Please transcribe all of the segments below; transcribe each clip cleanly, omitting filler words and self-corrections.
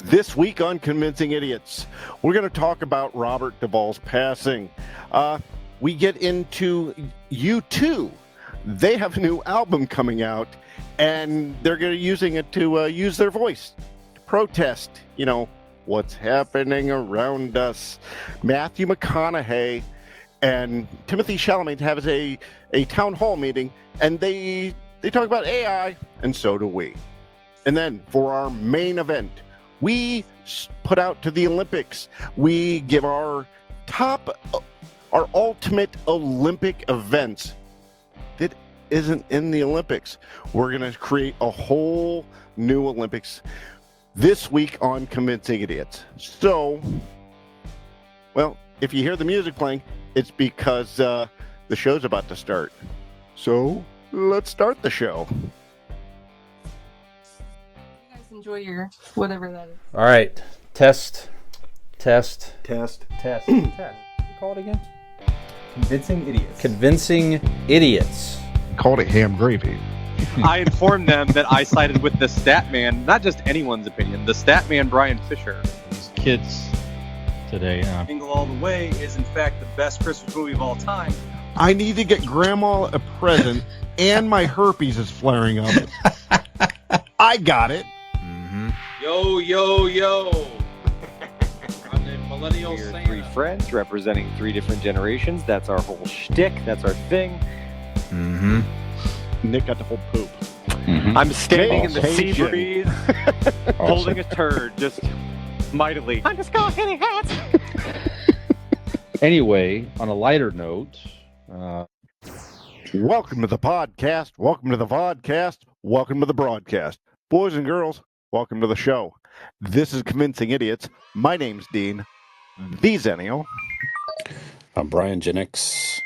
This week on Convincing Idiots, we're going to talk about Robert Duvall's passing. We get into U2. They have a new album coming out, and they're going to using it to use their voice to protest, what's happening around us. Matthew McConaughey and Timothy Chalamet have a town hall meeting, and they talk about AI, and so do we. And then for our main event, we put out to the Olympics. We give our ultimate Olympic events that isn't in the Olympics. We're going to create a whole new Olympics this week on Convincing Idiots. So, well, if you hear the music playing, it's because the show's about to start. So, let's start the show. Enjoy your whatever that is. All right. Test. Test. Call it again? Convincing Idiots. Convincing Idiots. Called it ham gravy. I informed them that I sided with the stat man, not just anyone's opinion, the stat man Brian Fisher. These kids today. Jingle All the Way is in fact the best Christmas movie of all time. I need to get Grandma a present, and my herpes is flaring up. I got it. Yo, yo, yo. I'm the millennial We're Santa. three friends representing three different generations. That's our whole shtick. That's our thing. Nick got the whole poop. I'm standing in the sea Caucasian. breeze, holding a turd, just mightily. I'm just going hitting hats. Anyway, on a lighter note, Welcome to the podcast. Welcome to the vodcast. Welcome to the broadcast. Boys and girls, welcome to the show. This is Convincing Idiots. My name's Dean, the Zennial. I'm Brian Genix.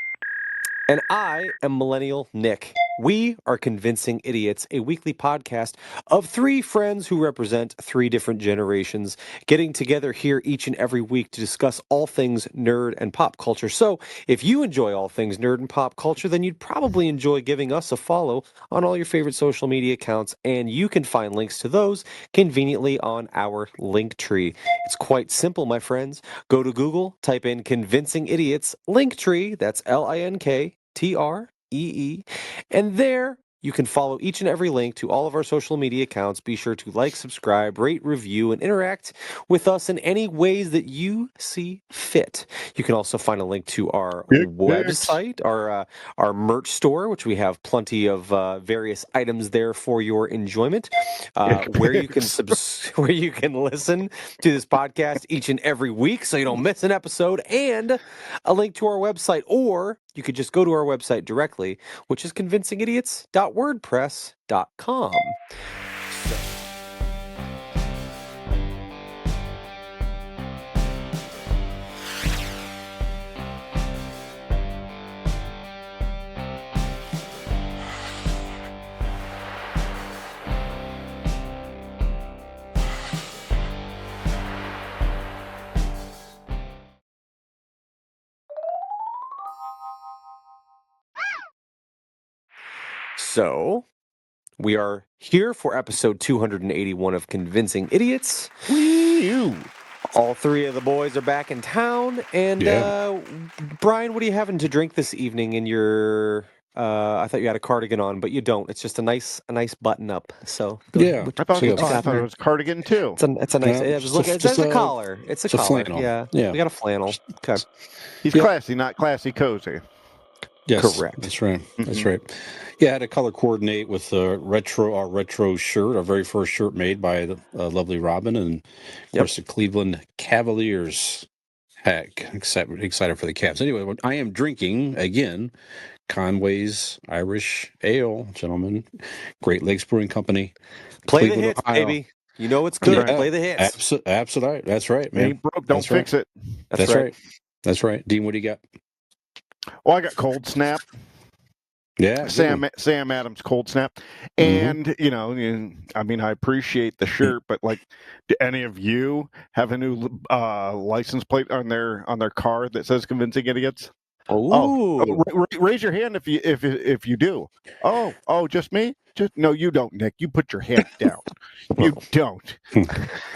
And I am Millennial Nick. We are Convincing Idiots, a weekly podcast of three friends who represent three different generations, getting together here each and every week to discuss all things nerd and pop culture. So if you enjoy all things nerd and pop culture, then you'd probably enjoy giving us a follow on all your favorite social media accounts, and you can find links to those conveniently on our link tree. It's quite simple, my friends. Go to Google, type in Convincing Idiots Linktree, that's LINKTREE, and there you can follow each and every link to all of our social media accounts. Be sure to like, subscribe, rate, review, and interact with us in any ways that you see fit. You can also find a link to our website, our merch store, which we have plenty of various items there for your enjoyment, where you can where you can listen to this podcast each and every week so you don't miss an episode, and a link to our website, or you could just go to our website directly, which is convincingidiots.wordpress.com. So, we are here for episode 281 of Convincing Idiots. Wee-oo. All three of the boys are back in town. And, Brian, what are you having to drink this evening in your... I thought you had a cardigan on, but you don't. It's just a nice button-up. So, Yeah. I thought So it was cardigan, too. It's a nice... Yeah, it's a collar. It's a collar. flannel. Yeah. Yeah. We got a flannel. Okay. He's Yeah. classy, not classy cozy. Yes, Correct. That's right. That's right. Yeah, I had to color coordinate with our retro shirt, our very first shirt made by the lovely Robin, and of course the Cleveland Cavaliers. Heck, excited for the Cavs. Anyway, I am drinking again Conway's Irish Ale, gentlemen. Great Lakes Brewing Company. Play Cleveland, the hits, Ohio. baby. You know it's good. Yeah. Play the hits. Absolutely. That's right, man. Ain't broke, don't That's fix it. That's right. That's right. Dean, what do you got? Well, I got Cold Snap. Yeah, Sam Adams Cold Snap. And, I appreciate the shirt, but do any of you have a new license plate on their car that says Convincing Idiots? Ooh. Raise your hand if you do. Oh, just me? No, you don't, Nick. You put your hand down. You don't. I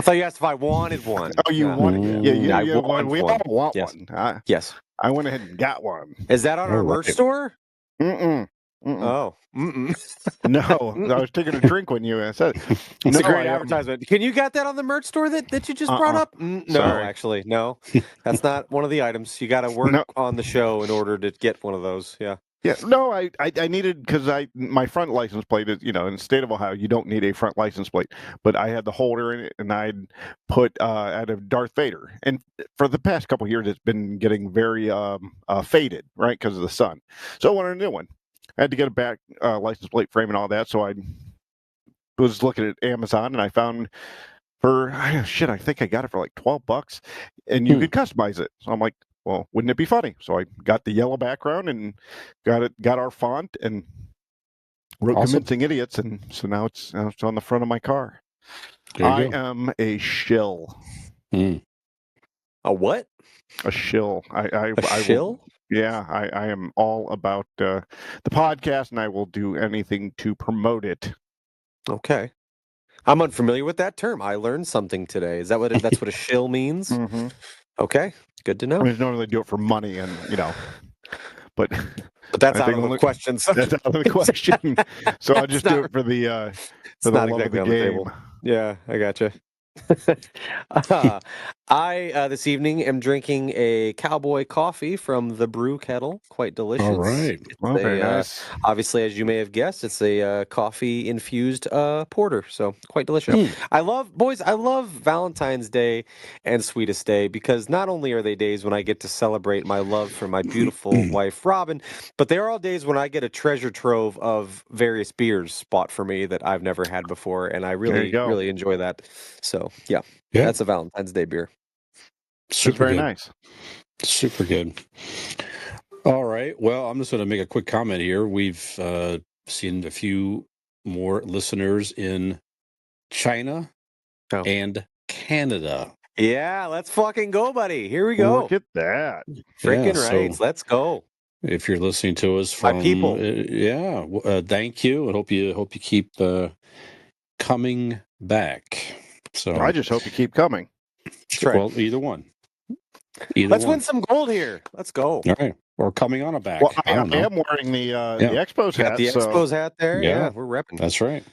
thought you asked if I wanted one. Oh, you want it? Yeah, I you want we one. all want Yes. one. Yes. I went ahead and got one. Is that on our All merch right. store? Mm-mm. Oh. No, I was taking a drink when you said it. It's a No, great advertisement. Can you get that on the merch store that you just brought up? No, Sorry. actually, no. That's not one of the items. You got to work No. on the show in order to get one of those. Yeah. Yeah, no, I needed because my front license plate is in the state of Ohio you don't need a front license plate, but I had the holder in it and I'd put out of Darth Vader, and for the past couple of years it's been getting very faded, right, because of the sun. So I wanted a new one. I had to get a back license plate frame and all that, so I was looking at Amazon and I found for I think I got it for like $12, and you could customize it. So I'm like, well, wouldn't it be funny? So I got the yellow background and got our font and wrote Awesome. Convincing Idiots, and so now it's on the front of my car. There you I go. am a shill. Mm. A what? A shill. A shill? Yeah, I am all about the podcast, and I will do anything to promote it. Okay. I'm unfamiliar with that term. I learned something today. Is that that's what a shill means? Mm-hmm. Okay. Good to know. I mean, normally do it for money, and but But that's I out think of the only- question. So that's out of the question. So I'll just do it for the it's for the not love exactly of on the the game. table. Yeah, I gotcha. I this evening am drinking a cowboy coffee from the brew kettle. Quite delicious. All right. It's Well, very a, nice. obviously, as you may have guessed, it's a coffee infused porter. So quite delicious. I love Valentine's Day and Sweetest Day because not only are they days when I get to celebrate my love for my beautiful wife Robin, but they are all days when I get a treasure trove of various beers bought for me that I've never had before, and I There really you go. really enjoy that. So yeah, Yeah. that's a Valentine's Day beer. It's Super very good. nice. Super good. All right. Well, I'm just going to make a quick comment here. We've seen a few more listeners in China Oh. and Canada. Yeah, let's fucking go, buddy. Here we go. Look at that. Freaking Yeah, right. so- Let's go. If you're listening to us My from people. thank you. I hope you keep coming back. So I just hope you keep coming. That's right. well, either one. Either Let's one. win some gold here. Let's go. All right. Or coming on a back. Well, I don't know. am wearing the Expos Got hat. the so Expos hat there. Yeah. Yeah, we're repping. That's right.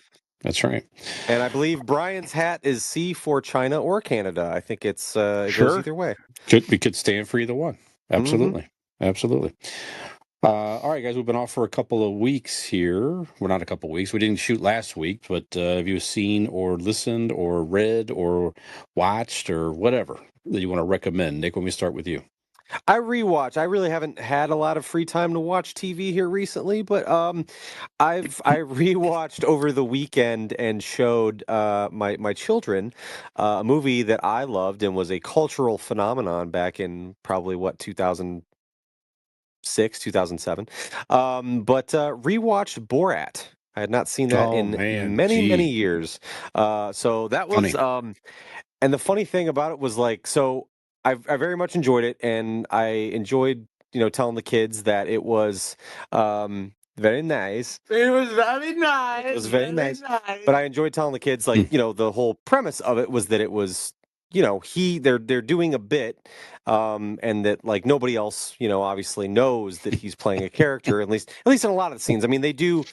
That's right. And I believe Brian's hat is C for China or Canada. I think it Sure. goes either way. We could stand for either one. Absolutely. Absolutely. All right, guys, we've been off for a couple of weeks here. Well, not a couple of weeks. We didn't shoot last week, but have you seen or listened or read or watched or whatever that you want to recommend? Nick, let me start with you. I rewatch. I really haven't had a lot of free time to watch TV here recently, but I rewatched over the weekend and showed my children a movie that I loved and was a cultural phenomenon back in probably 2006, 2007. But rewatched Borat. I had not seen that Oh, in man, many gee. years. So that was and the funny thing about it was like, so I very much enjoyed it, and I enjoyed, telling the kids that it was very nice. It was very nice. It was very nice. But I enjoyed telling the kids, like, the whole premise of it was that it was, they're doing a bit, and that like nobody else, obviously knows that he's playing a character, at least in a lot of the scenes. I mean, they do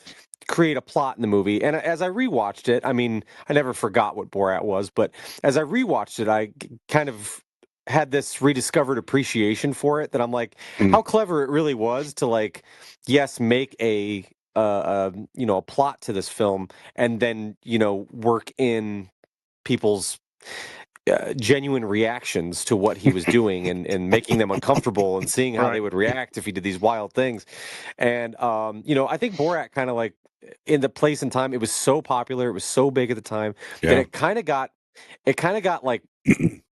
create a plot in the movie. And as I rewatched it, I mean, I never forgot what Borat was, but as I rewatched it, I kind of had this rediscovered appreciation for it that I'm like, how clever it really was to like, yes, make a plot to this film and then, work in people's genuine reactions to what he was doing and making them uncomfortable and seeing how they would react if he did these wild things. And, I think Borat kind of like in the place and time, it was so popular. It was so big at the time that it kind of got like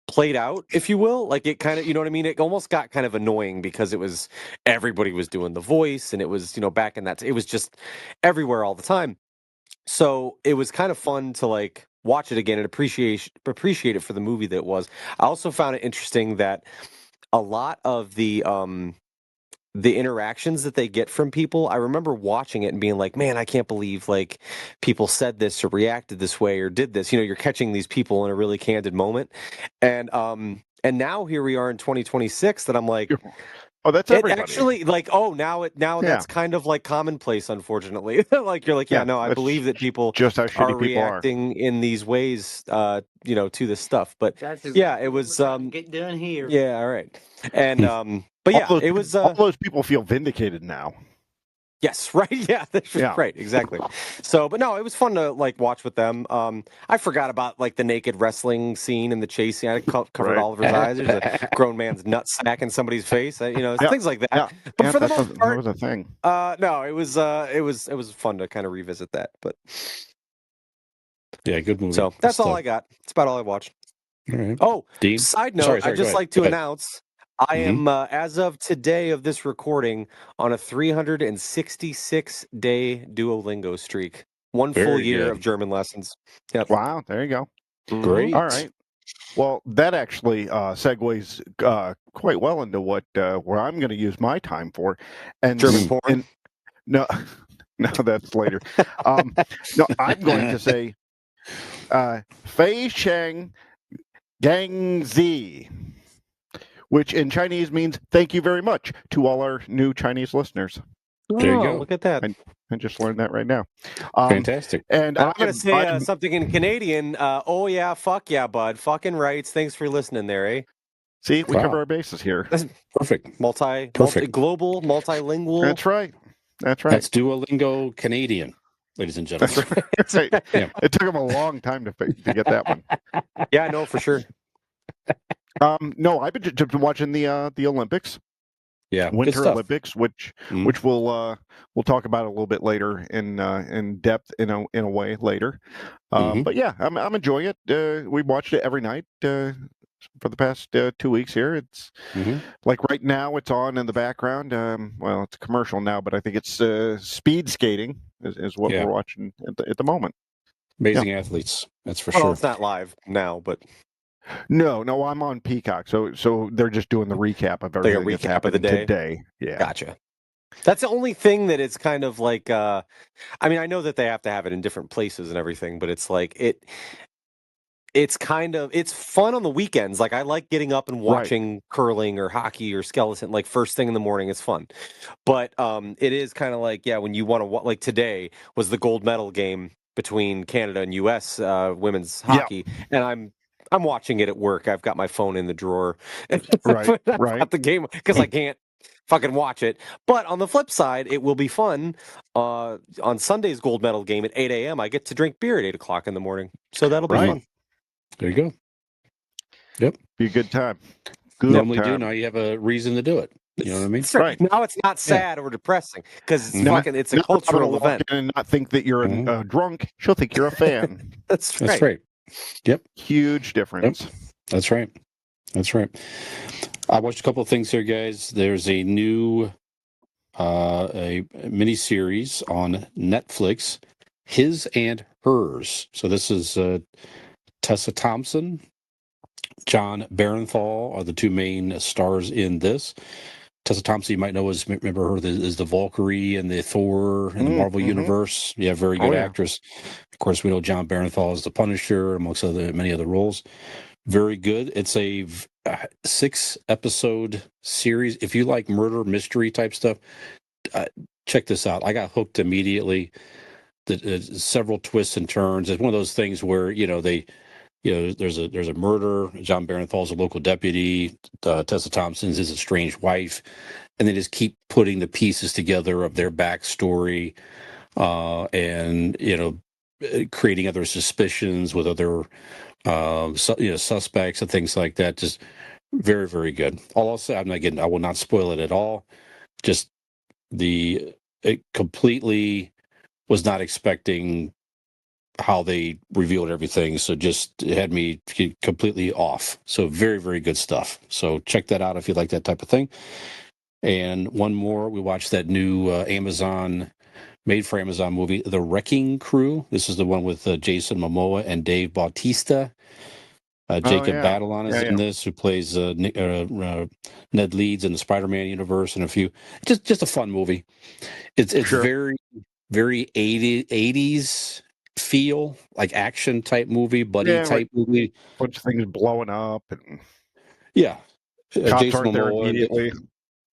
played out, if you will. Like it kind of, you know what I mean? It almost got kind of annoying because it was, everybody was doing the voice and it was, back in that, it was just everywhere all the time. So it was kind of fun to like watch it again and appreciate it for the movie that it was. I also found it interesting that a lot of the the interactions that they get from people. I remember watching it and being like, man, I can't believe like people said this or reacted this way or did this. You know, you're catching these people in a really candid moment. And now here we are in 2026 that I'm like, Oh, that's it everybody. actually like, oh, now that's kind of like commonplace, unfortunately. Like you're like, yeah, no, I that's believe that people just how are shitty people are. reacting in these ways, you know, to this stuff. But That's yeah, it was get done here. yeah, all right. And but yeah, it was all those people feel vindicated now. yes, right. Yeah, Yeah. right, exactly. So, but no, it was fun to like watch with them. I forgot about like the naked wrestling scene and the chase scene. I covered Right. Oliver's eyes. There's a grown man's nut sack in somebody's face. You know, Yeah. things like that. Yeah. But Yeah, for the that most part, was a thing. no, it was fun to kind of revisit that. But Yeah, good movie. so Good that's all stuff. I got. That's about all I watched. All right. Oh, Dean? side note, Sorry, I'd go just ahead. like to Go ahead. announce I am, as of today of this recording, on a 366 day Duolingo streak. One full Very year good. of German lessons. Yep. Wow, there you go. Great. All right. Well, that actually segues quite well into what where I'm going to use my time for, and German porn. And, no, no, that's later. No, I'm going to say Fei Sheng Gang Zi, which in Chinese means thank you very much to all our new Chinese listeners. There you go. Look at that. I just learned that right now. Fantastic. And I'm going to say something in Canadian. Oh, yeah, fuck yeah, bud. Fucking rights. Thanks for listening there, eh? See, we Wow. cover our bases here. Perfect. Global, multilingual. That's right. That's right. That's Duolingo Canadian, ladies and gentlemen. That's right. Yeah. It took him a long time to get that one. Yeah, I know for sure. No, I've been just watching the Olympics. Yeah, good Winter stuff. Olympics, which we'll talk about a little bit later in depth in a way later. But yeah, I'm enjoying it. We watched it every night for the past 2 weeks here. It's like right now it's on in the background. Well, it's a commercial now, but I think it's speed skating is what we're watching at the moment. Amazing athletes, that's for Well, sure. it's not live now, but No, I'm on Peacock, so they're just doing the recap of everything that's happened of the day. today. Yeah, Gotcha. That's the only thing that it's kind of like. I mean, I know that they have to have it in different places and everything, but it's like it's kind of it's fun on the weekends. Like I like getting up and watching curling or hockey or skeleton like first thing in the morning. It's fun, but it is kind of like when you want to like today was the gold medal game between Canada and U.S. Women's hockey, and I'm watching it at work. I've got my phone in the drawer, right. At the game because I can't fucking watch it. But on the flip side, it will be fun. On Sunday's gold medal game at 8 a.m., I get to drink beer at 8 o'clock in the morning, so that'll be fun. There you go. Yep, be a good time. Normally do. Now you have a reason to do it. You know what I mean? Right. Now it's not sad or depressing because it's a cultural event. And not think that you're a drunk. She'll think you're a fan. That's right. Yep. Huge difference. Yep. That's right. That's right. I watched a couple of things here, guys. There's a new a mini series on Netflix, His and Hers. So this is Tessa Thompson, John Barenthal are the two main stars in this. Tessa Thompson, you might know, remember her as the Valkyrie and the Thor in the Marvel Universe. Yeah, very good actress. Of course, we know John Barenthal as the Punisher, amongst many other roles. Very good. It's a 6-episode series. If you like murder mystery type stuff, check this out. I got hooked immediately. Several twists and turns. It's one of those things where there's a murder. John Barenthal is a local deputy. Tessa Thompson's is a strange wife, and they just keep putting the pieces together of their backstory, and creating other suspicions with other suspects and things like that. Just very, very good. I'll say I will not spoil it at all. Just it completely was not expecting how they revealed everything, so it had me completely off. So very, very good stuff. So check that out if you like that type of thing. And one more, we watched that new made for Amazon movie, The Wrecking Crew. This is the one with Jason Momoa and Dave Bautista. Jacob yeah. Batalon is in this, who plays Ned Leeds in the Spider-Man universe, and a few. Just a fun movie. It's Sure. very, very 80s feel, like action type movie, buddy Yeah, type movie. bunch of things blowing up and Yeah, cops Jason aren't there Momoa, immediately.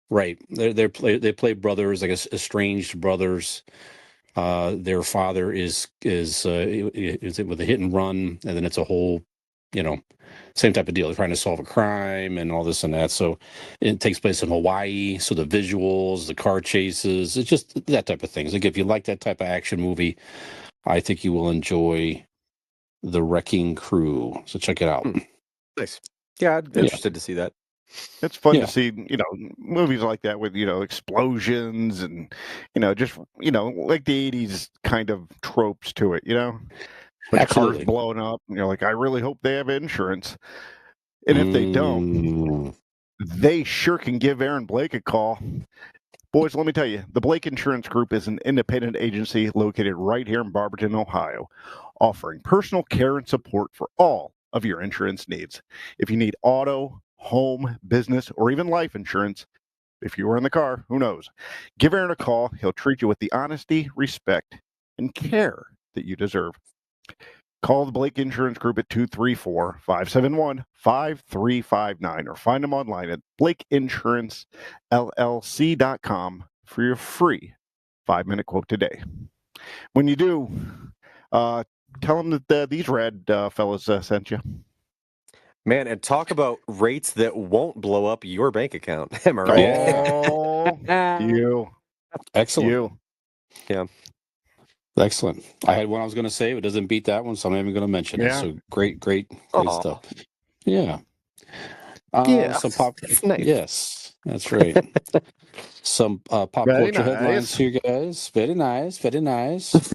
right? They play brothers, like estranged brothers. Their father is it with a hit and run, and then it's a whole, same type of deal. They're trying to solve a crime and all this and that. So it takes place in Hawaii. So the visuals, the car chases, it's just that type of things. Like if you like that type of action movie, I think you will enjoy The Wrecking Crew. So check it out. Nice. Yeah, I'm interested to see that. It's fun Yeah. to see, movies like that with, explosions and, just, like the 80s kind of tropes to it, But Absolutely. cars blowing up, and you're like, I really hope they have insurance. And if they don't, they sure can give Aaron Blake a call. Boys, let me tell you, the Blake Insurance Group is an independent agency located right here in Barberton, Ohio, offering personal care and support for all of your insurance needs. If you need auto, home, business, or even life insurance, if you were in the car, who knows? Give Aaron a call. He'll treat you with the honesty, respect, and care that you deserve. Call the Blake Insurance Group at 234-571-5359 or find them online at blakeinsurancellc.com for your free 5-minute quote today. When you do, tell them that these rad fellas sent you. Man, and talk about rates that won't blow up your bank account. Am I right? Oh, you. Excellent. You. Yeah. Excellent. I had one I was going to say, but it doesn't beat that one, so I'm not even going to mention it. Yeah. So great Aw. stuff. Yeah. Yeah. Some pop. That's nice. Yes, that's right. Some pop Very culture headlines nice. here, guys. Very nice. Very nice.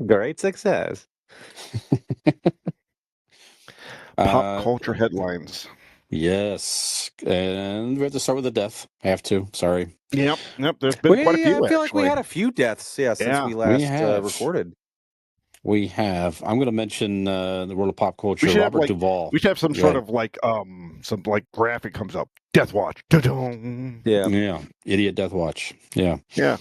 Great success. Pop culture headlines. Yes, and we have to start with the death. I have to. Sorry. Yep. There's been quite a few. I feel like we actually. had a few deaths, since Yeah, we we last have. recorded. We have. I'm going to mention the world of pop culture. We should Robert have, Duvall. We should have some Go sort ahead. of some graphic comes up. Death Watch. Da-dum. Yeah. Idiot Death Watch. Yeah. The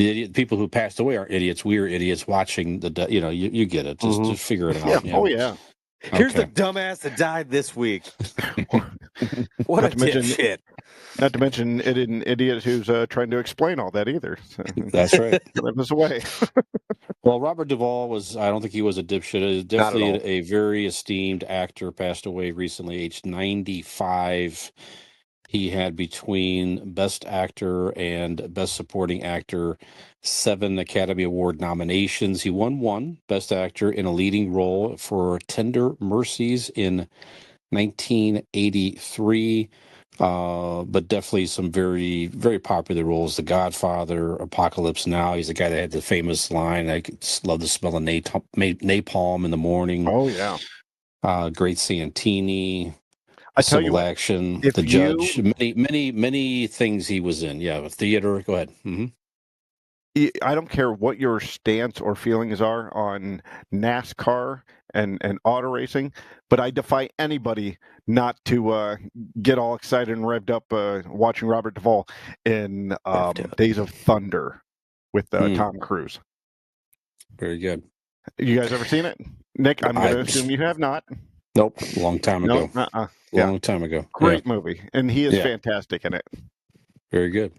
idiot people who passed away are idiots. We are idiots watching the. You get it. Just figure it out. Yeah. Oh yeah. Here's the Okay. dumbass that died this week. What Not a to mention- dipshit. Not to mention an idiot who's trying to explain all that either. So, That's right. let us away. Well, Robert Duvall was, I don't think he was a dipshit. He was Not at all. definitely a very esteemed actor, passed away recently, aged 95. He had between Best Actor and Best Supporting Actor 7 Academy Award nominations. He won 1 Best Actor in a leading role for Tender Mercies in 1983. But definitely some very, very popular roles. The Godfather, Apocalypse Now. He's the guy that had the famous line, I just love the smell of napalm in the morning. Oh yeah. Great Santini. I tell you Civil what, Action, if The Judge, many things he was in. Yeah, theater. Go ahead. I don't care what your stance or feelings are on NASCAR and auto racing, but I defy anybody not to get all excited and revved up watching Robert Duvall in Days of Thunder with Tom Cruise. Very good. You guys ever seen it? Nick, I'm going to assume you have not. Nope. Long time ago. No, Long time ago. Great movie, and he is Yeah. fantastic in it. Very good.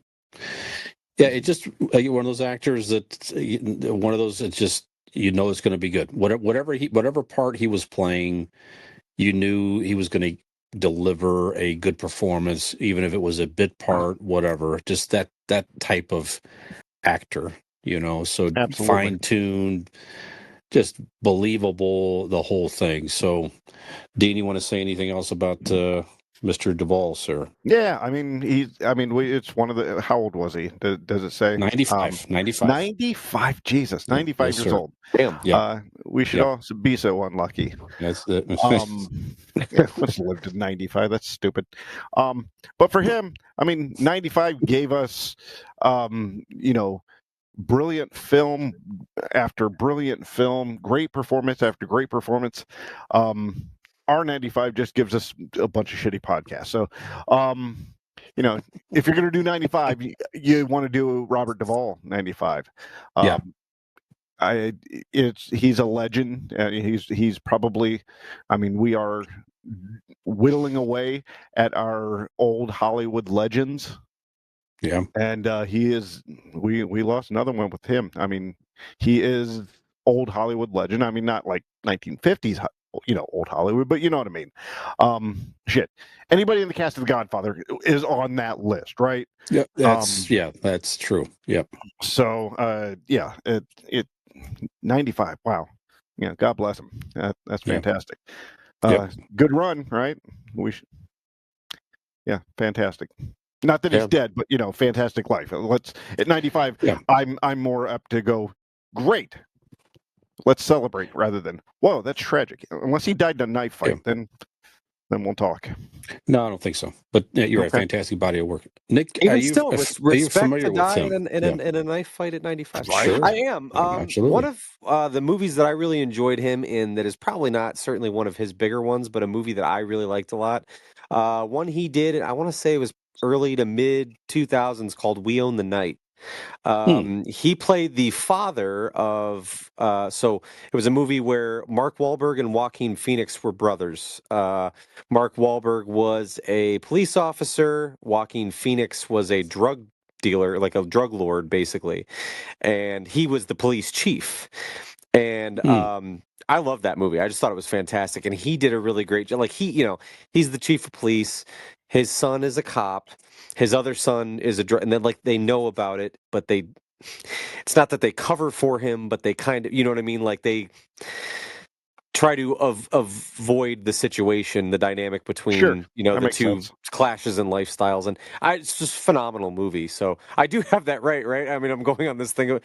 Yeah, it just one of those actors that one of those. It's just it's going to be good. Whatever part he was playing, you knew he was going to deliver a good performance, even if it was a bit part, whatever. Just that type of actor, So Absolutely. fine-tuned, just believable, the whole thing. So, Dean, you want to say anything else about Mr. Duvall, sir? Yeah, it's one of the. How old was he? Does it say? 95. 95. Jesus, 95 Yes, years sir. old. Damn. Yeah. We should also be so unlucky. That's it. Let's live to 95. That's stupid. But for him, 95 gave us, brilliant film after brilliant film, great performance after great performance. R95 just gives us a bunch of shitty podcasts. So, if you're going to do 95, you want to do Robert Duvall 95. Yeah. He's a legend. He's probably, we are whittling away at our old Hollywood legends. Yeah. And he is. We lost another one with him. He is old Hollywood legend. Not like 1950s, old Hollywood, but you know what I mean. Shit. Anybody in the cast of The Godfather is on that list, right? Yep. That's true. Yep. So, it 95. Wow. Yeah. God bless him. That's fantastic. Good run, right? Fantastic. Not that he's dead, but fantastic life. At 95. Yeah. I'm more up to go. Great. Let's celebrate rather than whoa. That's tragic. Unless he died in a knife fight, then we'll talk. No, I don't think so. But you're right. Fantastic body of work, Nick. Even are you, still, are you respect familiar to with die him? in a knife fight at 95. Sure. I am. Absolutely. One of the movies that I really enjoyed him in, that is probably not certainly one of his bigger ones, but a movie that I really liked a lot. One he did, I want to say it was early to mid 2000s, called We Own the Night. He played the father of. So it was a movie where Mark Wahlberg and Joaquin Phoenix were brothers. Mark Wahlberg was a police officer. Joaquin Phoenix was a drug dealer, like a drug lord, basically, and he was the police chief. And I love that movie. I just thought it was fantastic, and he did a really great job. Like he's the chief of police. His son is a cop. His other son is and then they know about it, but it's not that they cover for him, but they kind of, you know what I mean? Like they try to avoid the situation, the dynamic between, the two clashes in lifestyles. And it's just a phenomenal movie. So I do have that right? I'm going on this thing.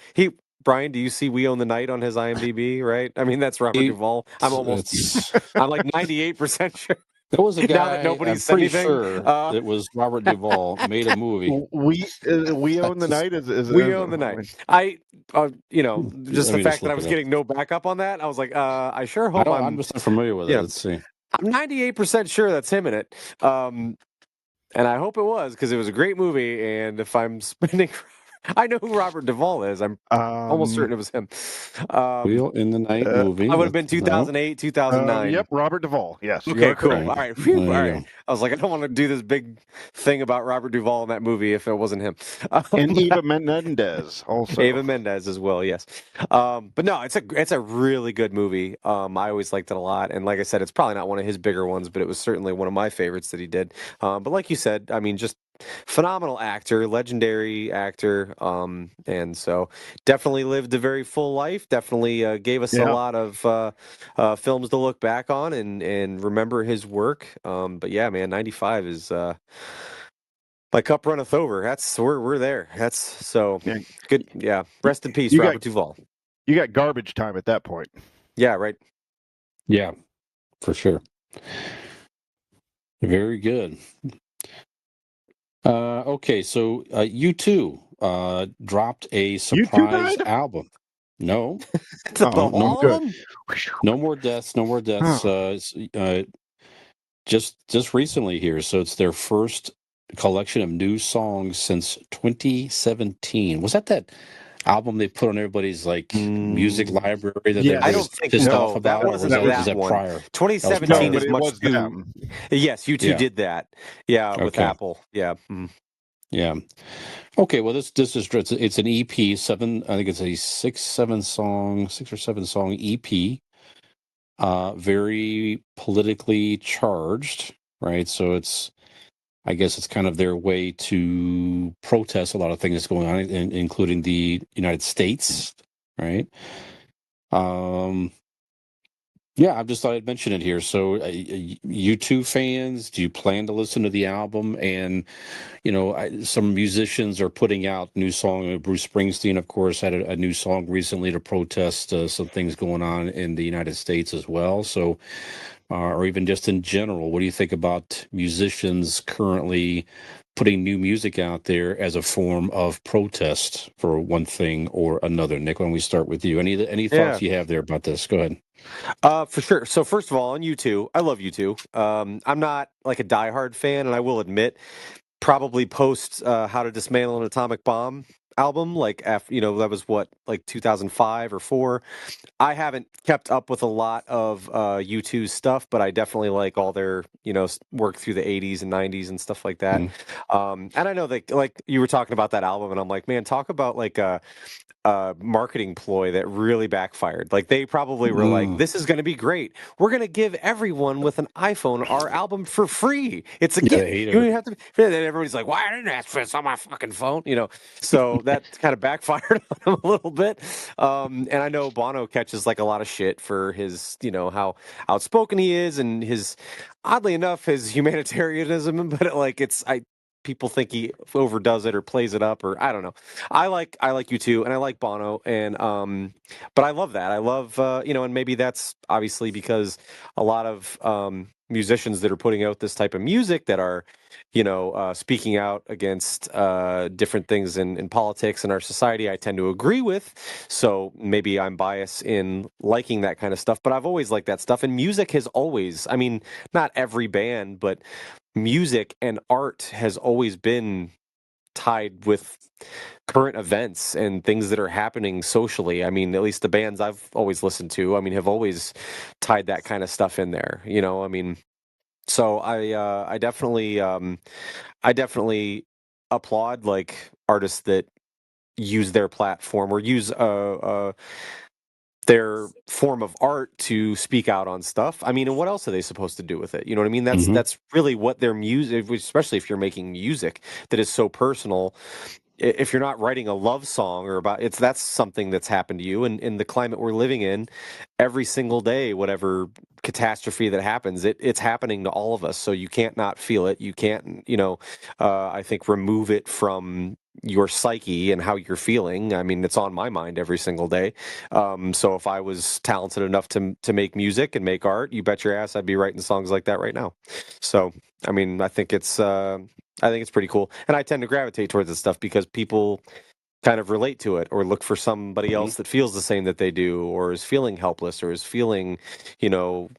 Brian, do you see We Own the Night on his IMDb, right? That's Robert Duvall. I'm like 98% sure. There was a guy. Now that nobody's said pretty anything, sure it was Robert Duvall made a movie. We Own the Night is We Own the Night. Just the fact that I was getting no backup on that, I was like, I sure hope I'm just not familiar with it. Let's see. I'm 98% sure that's him in it, and I hope it was, because it was a great movie. And if I'm spending. I know who Robert Duvall is. I'm almost certain it was him. Wheel in the Night movie. I would have been 2008, 2009. Yep, Robert Duvall. Yes. Okay, cool. Correct. All right. Phew, all right. I was like, I don't want to do this big thing about Robert Duvall in that movie if it wasn't him. And Eva Menendez also. Eva Menendez as well, yes. But no, it's a really good movie. I always liked it a lot. And like I said, it's probably not one of his bigger ones, but it was certainly one of my favorites that he did. But like you said, just phenomenal actor, legendary actor, and so definitely lived a very full life. Definitely gave us a lot of films to look back on and remember his work. But yeah, man, 95 is my cup runneth over. We're there. That's so good. Yeah, rest in peace, Robert Duvall. You got garbage time at that point. Yeah, right. Yeah, for sure. Very good. Okay, so U2 dropped a surprise album. No, all of them? No more deaths. No more deaths. Just recently here. So it's their first collection of new songs since 2017. Was that album they put on everybody's music library that I don't think off about? That wasn't was that one. prior? 2017 is much too. Yes, U2 did that. Yeah, with Apple. Yeah. Yeah. Okay. Well, this is it's an EP. I think it's a 6 or 7 song EP. Very politically charged, right? So I guess it's kind of their way to protest a lot of things that's going on, including the United States, right? Yeah, I just thought I'd mention it here. So, U2 fans, do you plan to listen to the album? And, some musicians are putting out new song. Bruce Springsteen, of course, had a new song recently to protest some things going on in the United States as well. So, or even just in general? What do you think about musicians currently putting new music out there as a form of protest for one thing or another? Nick, why don't we start with you? Any Yeah. thoughts you have there about this? Go ahead. For sure. So first of all, on U2, I love U2. I'm not like a diehard fan, and I will admit, probably post How to Dismantle an Atomic Bomb album, like after, that was what, like 2005 or 4. I haven't kept up with a lot of U2's stuff, but I definitely like all their, work through the 80s and 90s and stuff like that. Mm. And I know that, like, you were talking about that album, and I'm like, man, talk about like a marketing ploy that really backfired. Like, they probably were like, this is going to be great. We're going to give everyone with an iPhone our album for free. It's a Yeah, gift. they hate You don't it. even have to. And then everybody's like, why I didn't ask for this on my fucking phone? So that kind of backfired on him a little bit. And I know Bono catches like a lot of shit for his, how outspoken he is and his, oddly enough, his humanitarianism. But like, people think he overdoes it or plays it up, or I don't know. I like U2, and I like Bono, and but I love that. I love and maybe that's obviously because a lot of musicians that are putting out this type of music that are speaking out against different things in politics in our society, I tend to agree with. So maybe I'm biased in liking that kind of stuff, but I've always liked that stuff. And music has always, I mean, not every band, but music and art has always been tied with current events and things that are happening socially. I mean, at least the bands I've always listened to, I mean, have always tied that kind of stuff in there. I mean, so I definitely applaud like artists that use their platform or use their form of art to speak out on stuff. I mean, and what else are they supposed to do with it? You know what I mean? That's really what their music, especially if you're making music that is so personal. If you're not writing a love song or that's something that's happened to you, and in the climate we're living in, every single day, whatever catastrophe that happens, it's happening to all of us. So you can't not feel it. You can't, I think, remove it from your psyche and how you're feeling. I mean, it's on my mind every single day. So if I was talented enough to make music and make art, you bet your ass I'd be writing songs like that right now. So, I mean, I think it's pretty cool. And I tend to gravitate towards this stuff because people kind of relate to it or look for somebody else that feels the same that they do or is feeling helpless or is feeling,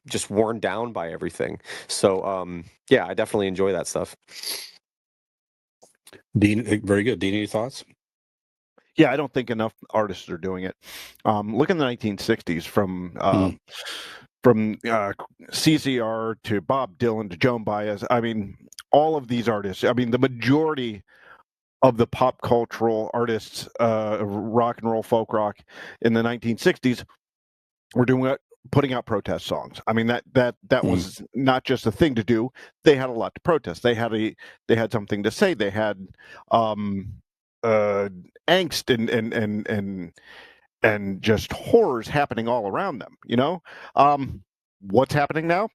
just worn down by everything. So, yeah, I definitely enjoy that stuff. Dean, very good. Dean, any thoughts? Yeah, I don't think enough artists are doing it. Look in the 1960s from CCR to Bob Dylan to Joan Baez. I mean, all of these artists. I mean, the majority of the pop cultural artists, rock and roll, folk rock in the 1960s were putting out protest songs. I mean, that was not just a thing to do. They had a lot to protest. They had something to say. They had angst and just horrors happening all around them. What's happening now?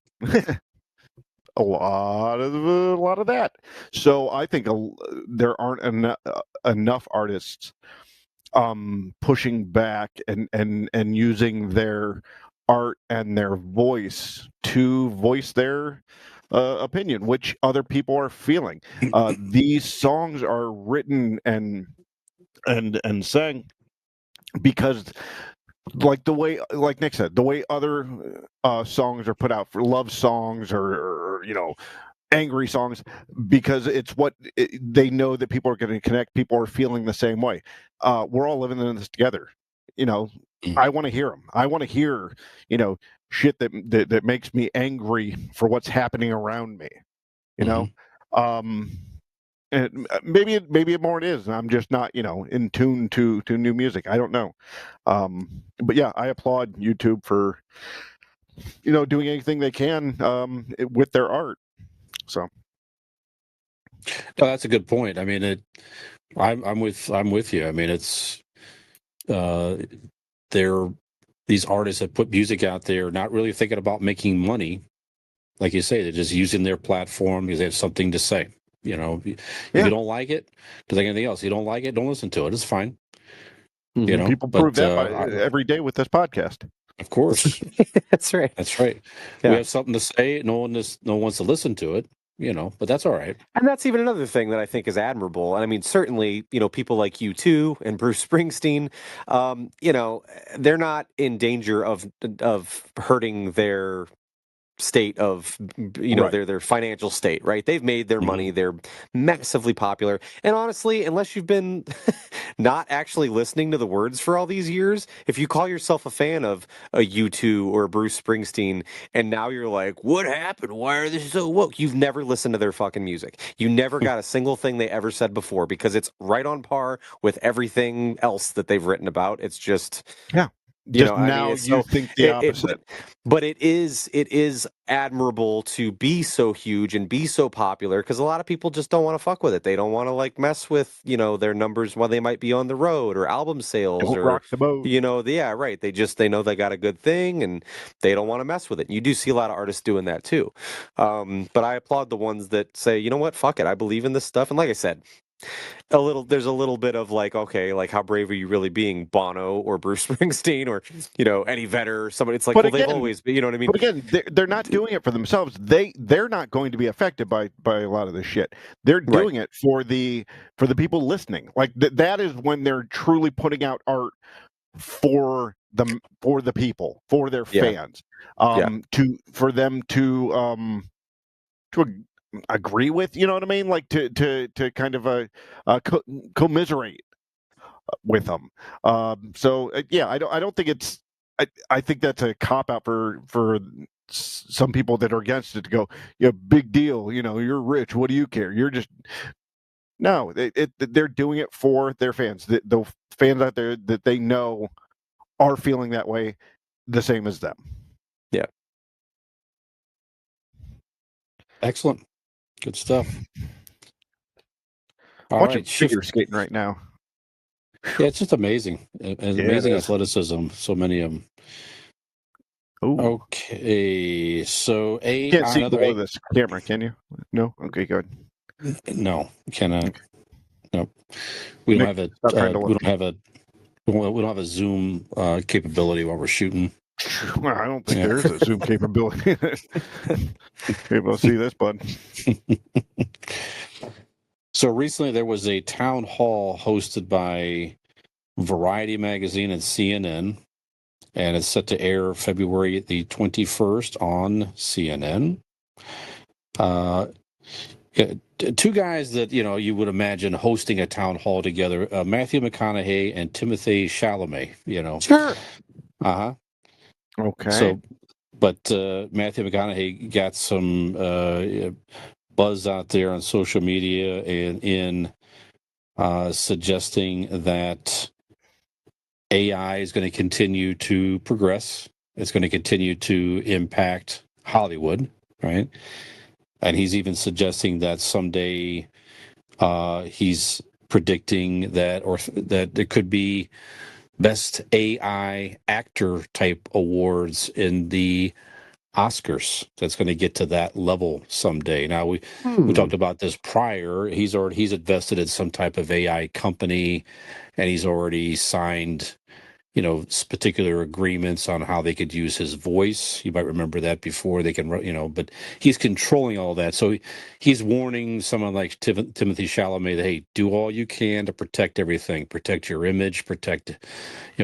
a lot of that. So I think there aren't enough artists pushing back and using their art and their voice to voice their opinion, which other people are feeling. These songs are written and sang because, like like Nick said, the way other songs are put out for love songs or angry songs, because it's what they know that people are going to connect. People are feeling the same way. We're all living in this together. I want to hear them. I want to hear shit that makes me angry for what's happening around me. And maybe more it is. I'm just not in tune to new music. I don't know. But yeah, I applaud YouTube for doing anything they can with their art. So No, that's a good point. I mean, I'm with you. I mean, it's these artists that put music out there, not really thinking about making money, like you say. They're just using their platform because they have something to say. If you don't like it, just like anything else, you don't like it, don't listen to it. It's fine. people prove that every day with this podcast. Of course. That's right. That's right. Yeah. We have something to say. No one wants to listen to it, but that's all right. And that's even another thing that I think is admirable. And I mean, certainly, people like you too and Bruce Springsteen, they're not in danger of hurting their state of Right. their financial state, right? They've made their money. Mhm. They're massively popular. And honestly, unless you've been not actually listening to the words for all these years, if you call yourself a fan of a U2 or a Bruce Springsteen and now you're like, what happened? Why are they so woke? You've never listened to their fucking music. You never got a single thing they ever said before because it's right on par with everything else that they've written about. It's just Yeah. Just now it's you so think the opposite. but it is admirable to be so huge and be so popular because a lot of people just don't want to fuck with it. They don't want to like mess with their numbers while they might be on the road or album sales Don't or rock the boat. yeah, right. They know they got a good thing and they don't want to mess with it. You do see a lot of artists doing that too, but I applaud the ones that say, you know what, fuck it, I believe in this stuff. And like I said, there's a little bit of like, okay, like how brave are you really being, Bono or Bruce Springsteen or Eddie Vedder or somebody? It's like, But well, they've again- always been, you know what I mean? But again, they're not doing it for themselves. They're not going to be affected by a lot of this shit. They're Right. doing it for the people listening. Like that is when they're truly putting out art for the people, for their Yeah. fans, for them to agree with. You know what I mean? Like to kind of commiserate with them. Yeah, I don't think it's. I think that's a cop out for some people that are against it to go, yeah, big deal. You're rich. What do you care? You're just no. They're doing it for their fans. The fans out there that they know are feeling that way, the same as them. Yeah. Excellent. Good stuff. All Watching right. Shift. figure skating right now. Yeah, it's just amazing. Yeah, Amazing it is. athleticism. So many of them. Ooh. Okay. So You can't see another below this camera, can you? No. Okay, good. No, cannot. No, we don't Nick, have a. stop trying to We look. don't have a. We don't have a Zoom capability while we're shooting. Well, I don't think Yeah. there is a Zoom capability. Able to see this, bud. So recently there was a town hall hosted by Variety Magazine and CNN, and it's set to air February the 21st on CNN. Two guys that you would imagine hosting a town hall together: Matthew McConaughey and Timothée Chalamet. Sure. Okay. So, but Matthew McConaughey got some buzz out there on social media and in suggesting that AI is going to continue to progress. It's going to continue to impact Hollywood, right? And he's even suggesting that someday he's predicting that there could be best AI actor type awards in the Oscars. That's going to get to that level someday. Now we talked about this prior. He's invested in some type of AI company, and he's already signed particular agreements on how they could use his voice. You might remember that before they can, but he's controlling all that. So he's warning someone like Timothée Chalamet that, hey, do all you can to protect everything, protect your image, protect,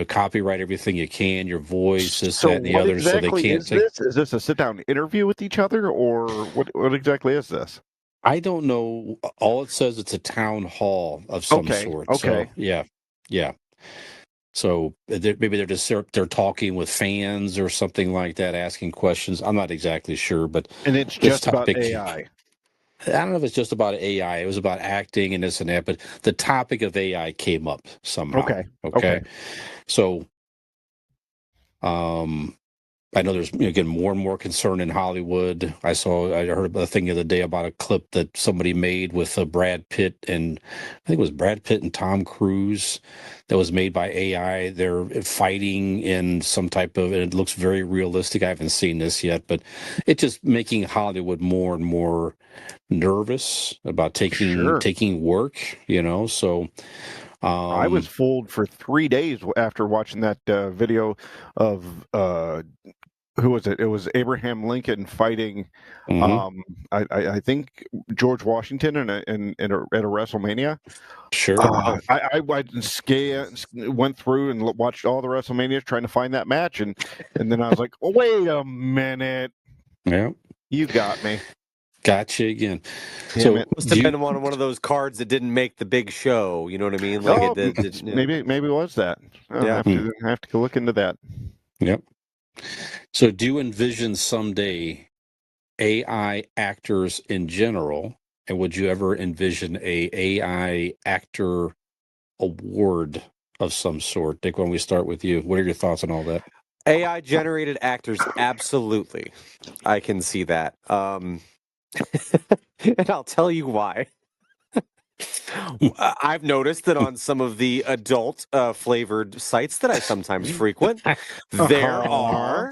copyright everything you can, your voice, this, that, and the what other. So they exactly can't is this? Is this a sit-down interview with each other, or what exactly is this? I don't know. All it says it's a town hall of some sort. Okay. So, yeah. So maybe they're talking with fans or something like that, asking questions. I'm not exactly sure, but And it's this just about topic- AI. I don't know if it's just about AI. It was about acting and this and that, but the topic of AI came up somehow. Okay. So, I know there's again more and more concern in Hollywood. I heard a thing the other day about a clip that somebody made with Brad Pitt and I think it was Brad Pitt and Tom Cruise that was made by AI. They're fighting in some type of, and it looks very realistic. I haven't seen this yet, but it's just making Hollywood more and more nervous about taking work. So I was fooled for 3 days after watching that video of who was it? It was Abraham Lincoln fighting. Mhm. I think George Washington at a WrestleMania. Sure. I went through and watched all the WrestleManias trying to find that match, and then I was like, oh, wait a minute, Yeah. you got me. Gotcha again. Damn So it. Must have been on one of those cards that didn't make the big show. You know what I mean? Like Oh, it did. Yeah. maybe it was that. I'll Yeah. have to go look into that. Yep. So do you envision someday AI actors in general, and would you ever envision a AI actor award of some sort? Dick, when we start with you, what are your thoughts on all that? AI generated actors, absolutely. I can see that. And I'll tell you why. I've noticed that on some of the adult flavored sites that I sometimes frequent, there are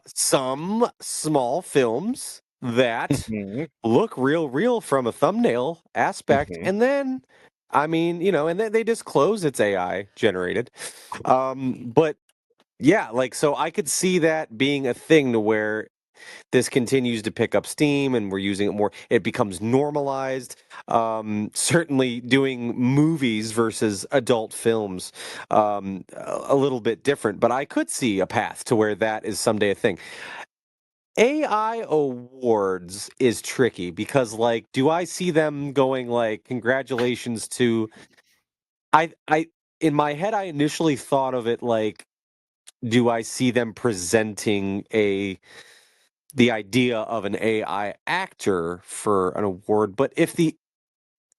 some small films that Mhm. look real from a thumbnail aspect. Mhm. And then, I mean, and they disclose it's AI generated. But yeah, like, so I could see that being a thing to where this continues to pick up steam and we're using it more. It becomes normalized. Certainly doing movies versus adult films, a little bit different, but I could see a path to where that is someday a thing. AI awards is tricky because, like, do I see them going like, congratulations to, I, in my head, I initially thought of it like, do I see them presenting the idea of an AI actor for an award? But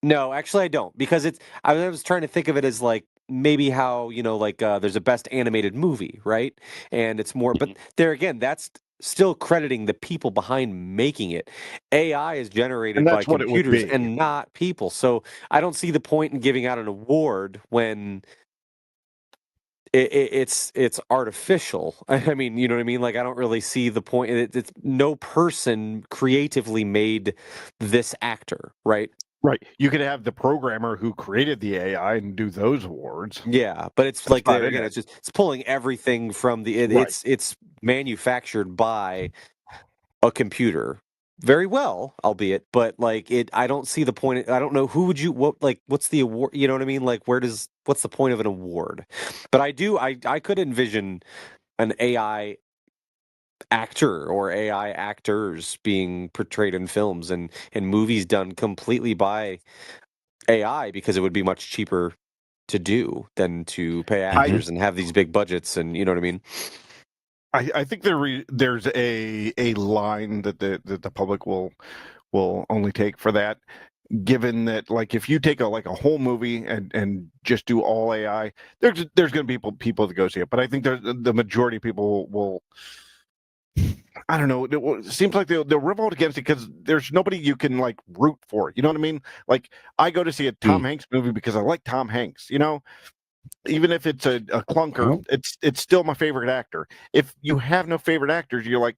no, actually I don't, because I was trying to think of it as like maybe how, like there's a best animated movie, right? And it's more, but there again, that's still crediting the people behind making it. AI is generated And by that's what it would computers be. and not people. So I don't see the point in giving out an award when it's artificial. I mean, you know what I mean? Like, I don't really see the point. It's no person creatively made this actor, right? Right. You could have the programmer who created the AI and do those awards. Yeah, but it's That's like about there again. it. It's pulling everything from Right. it's manufactured by a computer very well, albeit, but like I don't see the point. I don't know who would you what's the award? You know what I mean? Like what's the point of an award? But I could envision an AI actor or AI actors being portrayed in films and movies done completely by AI because it would be much cheaper to do than to pay I actors and have these big budgets, and you know what I mean? I think there's a line that the public will only take for that. Given that, like, if you take a whole movie and just do all AI, there's going to be people that go see it. But I think the majority of people will. I don't know. It seems like they'll revolt against it because there's nobody you can like root for. You know what I mean? Like, I go to see a Tom Hanks movie because I like Tom Hanks. Even if it's a clunker, it's still my favorite actor. If you have no favorite actors, you're like,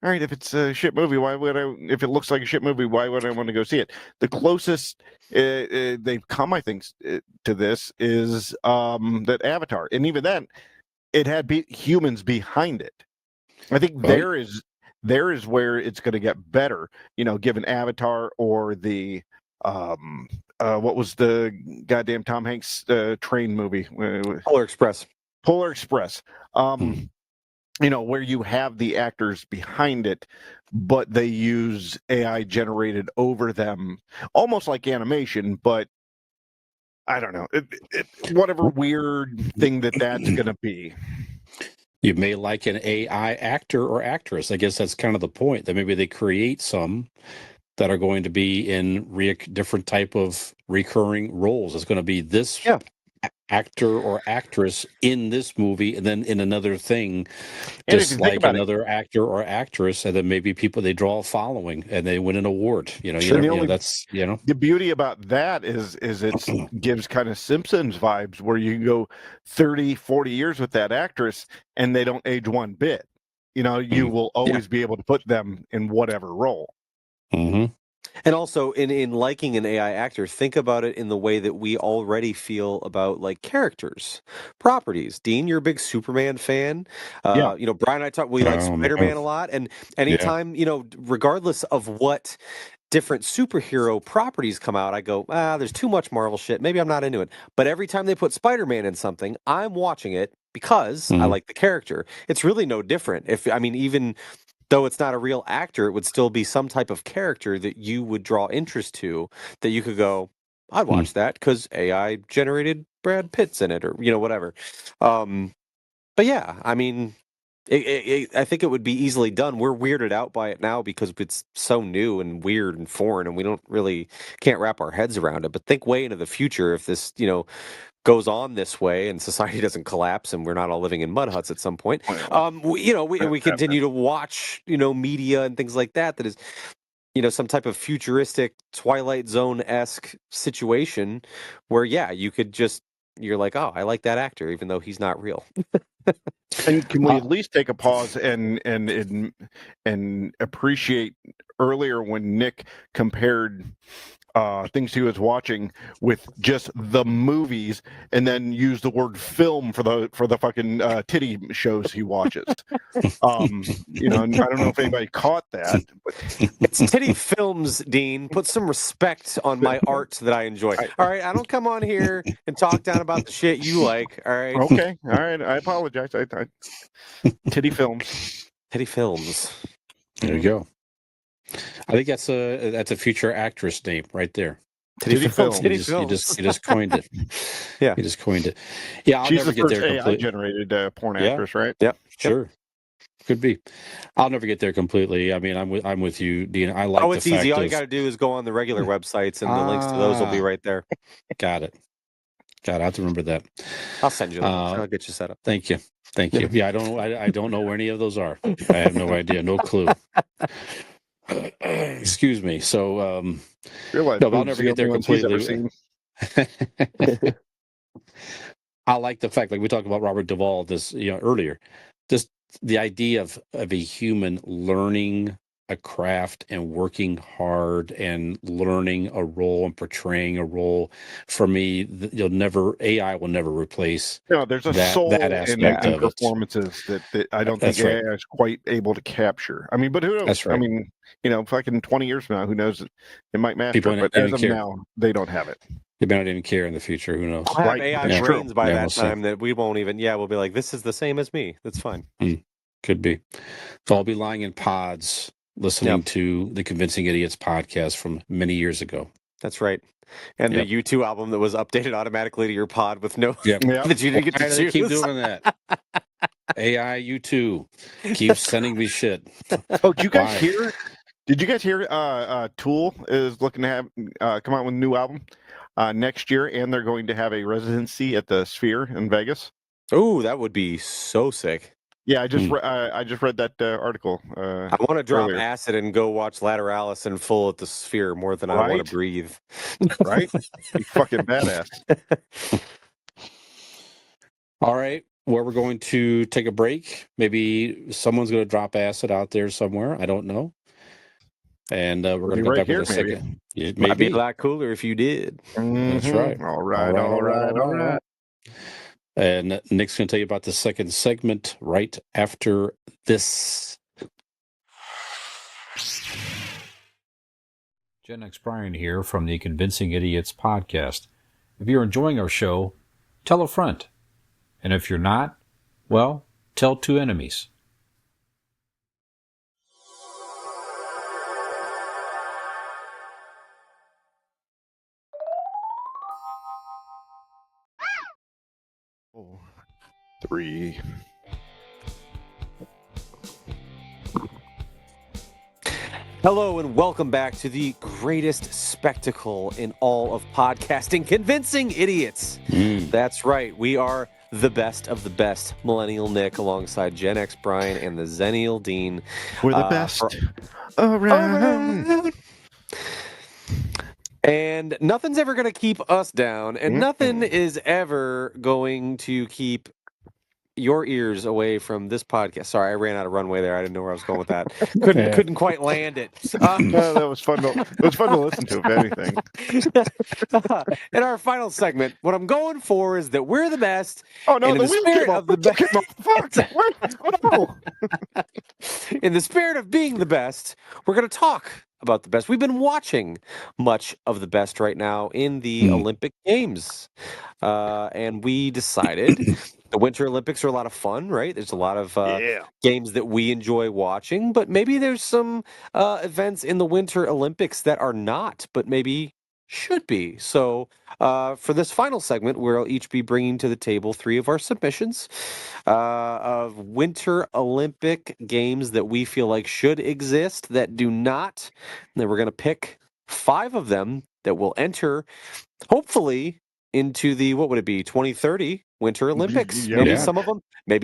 all right, if it's a shit movie, why would I? If it looks like a shit movie, why would I want to go see it? The closest they've come, I think, to this is that Avatar, and even then, it had humans behind it. I think there is where it's going to get better. Given Avatar or the what was the goddamn Tom Hanks train movie? Polar Express. Polar Express. Where you have the actors behind it, but they use AI generated over them, almost like animation, but I don't know. Whatever weird thing that's going to be. You may like an AI actor or actress. I guess that's kind of the point, that maybe they create some that are going to be in different type of recurring roles. It's going to be this actor or actress in this movie, and then in another thing, And just like another actor or actress, and then maybe people, they draw a following and they win an award. The beauty about that is it gives kind of Simpsons vibes, where you can go 30, 40 years with that actress and they don't age one bit. You will always be able to put them in whatever role. Mm-hmm. And also, in liking an AI actor, think about it in the way that we already feel about like characters, properties. Dean, you're a big Superman fan. Yeah. Brian and I talk. We like Oh, no. Spider-Man a lot, and Yeah. anytime regardless of what different superhero properties come out, I go, there's too much Marvel shit. Maybe I'm not into it. But every time they put Spider-Man in something, I'm watching it because I Mhm. like the character. It's really no different. Even though it's not a real actor, it would still be some type of character that you would draw interest to, that you could go, I'd watch that because AI generated Brad Pitt's in it, or whatever. But yeah, I mean, I think it would be easily done. We're weirded out by it now because it's so new and weird and foreign, and we can't wrap our heads around it. But think way into the future if this, goes on this way and society doesn't collapse and we're not all living in mud huts at some point. We continue to watch, media and things like that is, some type of futuristic Twilight Zone-esque situation where, yeah, you're like, oh, I like that actor, even though he's not real. And can we at least take a pause and appreciate earlier when Nick compared things he was watching with just the movies, and then use the word film for the fucking titty shows he watches. And I don't know if anybody caught that, but It's titty films, Dean. Put some respect on my art that I enjoy. All right, I don't come on here and talk down about the shit you like. All right. Okay, all right. I apologize. Titty films. Titty films. There you go. I think that's a future actress name right there. Titty films. You just coined it. Yeah, you just coined it. Yeah, I'll She's never the get first there AI completely. generated porn Yeah. actress, right? Yep. Sure, could be. I'll never get there completely. I mean, I'm with you, Dean. I like. it's the fact easy. All you of- got to do is go on the regular websites, and the links to those will be right there. Got it. I have to remember that. I'll send you the links. I'll get you set up. Thank you. Yeah, I don't know where any of those are. I have no idea, no clue. Excuse me. So, Realize no, I'll boobs never the get there only ones he's ever completely. seen. I like the fact, like we talked about Robert Duvall earlier, just the idea of a human learning a craft and working hard and learning a role and portraying a role. For me, AI will never replace. No, there's a soul that in aspect of it. performances that I don't think That's right. AI is quite able to capture. I mean, but who knows? That's right. I mean, fucking 20 years from now, who knows? It might master, People but don't as of care. now, they don't have it. They may not even care in the future. Who knows? We'll have Right, AI that's brains true. by Yeah, that we'll see. time that we won't even. Yeah, we'll be like, this is the same as me. That's fine. Could be. So I'll be lying in pods listening to the Convincing Idiots podcast from many years ago. That's right. And the U2 album that was updated automatically to your pod with no Yep. that you didn't get Why to do they keep choose. doing that? AI, you too. Keep sending me shit. Oh, did you guys Why? hear? Did you guys hear? Tool is looking to have come out with a new album next year, and they're going to have a residency at the Sphere in Vegas. Oh, that would be so sick. Yeah, I just read that article. I want to drop earlier. acid and go watch Lateralis in full at the Sphere more than I want Right? to breathe. Right? You fucking badass. All right. Well, we're going to take a break. Maybe someone's going to drop acid out there somewhere. I don't know. And we're going to be come right back here, with a maybe. second. It Might may be be. a lot cooler if you did. That's right. All right. And Nick's going to tell you about the second segment right after this. Gen X Brian here from the Convincing Idiots podcast. If you're enjoying our show, tell a friend. And if you're not, well, tell two enemies. Oh, 3. Hello and welcome back to the greatest spectacle in all of podcasting, Convincing Idiots. That's right. We are the best of the best. Millennial Nick alongside Gen X Brian and the Zennial Dean. We're the best around. And nothing's ever going to keep us down, and nothing is ever going to keep your ears away from this podcast. Sorry, I ran out of runway there. I didn't know where I was going with that. Couldn't quite land it. No, that was fun. It was fun to listen to, if anything. In our final segment, what I'm going for is that we're the best. Oh no, and the wheel came off. Fuck! Oh, no. In the spirit of being the best, we're going to talk about the best. We've been watching much of the best right now in the Olympic Games. And we decided the Winter Olympics are a lot of fun, right? There's a lot of games that we enjoy watching, but maybe there's some events in the Winter Olympics that are not, but maybe should be. So for this final segment, we'll each be bringing to the table 3 of our submissions of Winter Olympic games that we feel like should exist that do not. And then we're going to pick 5 of them that will enter, hopefully, into the, what would it be, 2030 Winter Olympics. Yeah. Maybe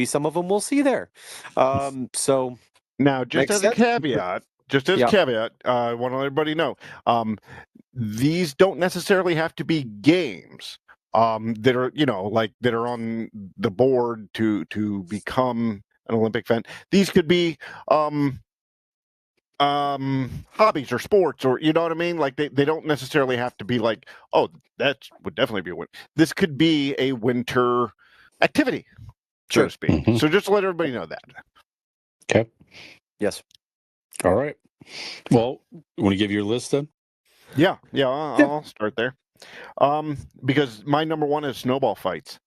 some of them we'll see there. So now, just as a caveat, I want to let everybody know, these don't necessarily have to be games that are, that are on the board to become an Olympic event. These could be hobbies or sports, or you know what I mean? Like they don't necessarily have to be like, oh, that would definitely be a win. This could be a winter activity, so to speak. Mm-hmm. So just to let everybody know that. Okay. Yes. All right. Well, you want to give your list then? Yeah, I'll start there. Because my number 1 is snowball fights.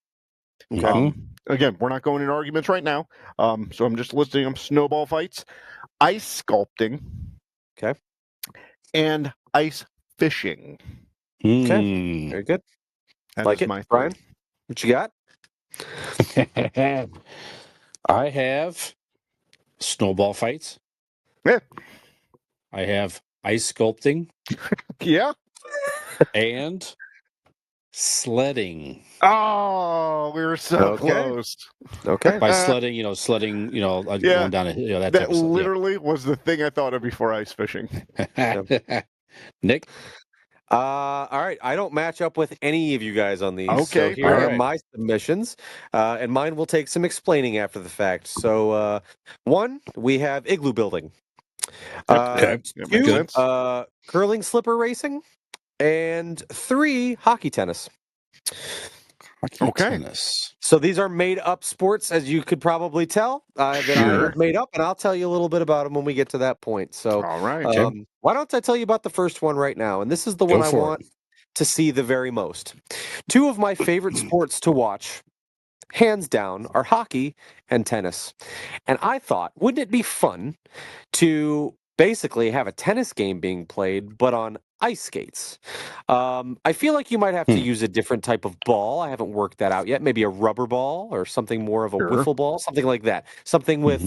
Okay. Again, we're not going into arguments right now. So I'm just listing them: snowball fights, ice sculpting, Okay. and ice fishing. Okay. Very good. That like is it, my Brian. What you got? I have snowball fights. Yeah. I have ice sculpting Yeah. and sledding. Oh, we were so close. Okay. By sledding, like going down a hill, that type That of stuff. literally was the thing I thought of before ice fishing. Nick? All right. I don't match up with any of you guys on these. Okay, So here all are right. my submissions, and mine will take some explaining after the fact. So, 1, we have igloo building. Okay. That makes 2, sense. curling slipper racing, and 3, hockey tennis. Okay. Tennis. So these are made up sports, as you could probably tell, that I Sure. have made up, and I'll tell you a little bit about them when we get to that point. So, All right. why don't I tell you about the first one right now? And this is the one I for it. want to see the very most. 2 of my favorite sports to watch, hands down, are hockey and tennis. And I thought, wouldn't it be fun to basically have a tennis game being played, but on ice skates? I feel like you might have to use a different type of ball. I haven't worked that out yet. Maybe a rubber ball or something more of a wiffle ball, something like that. Something with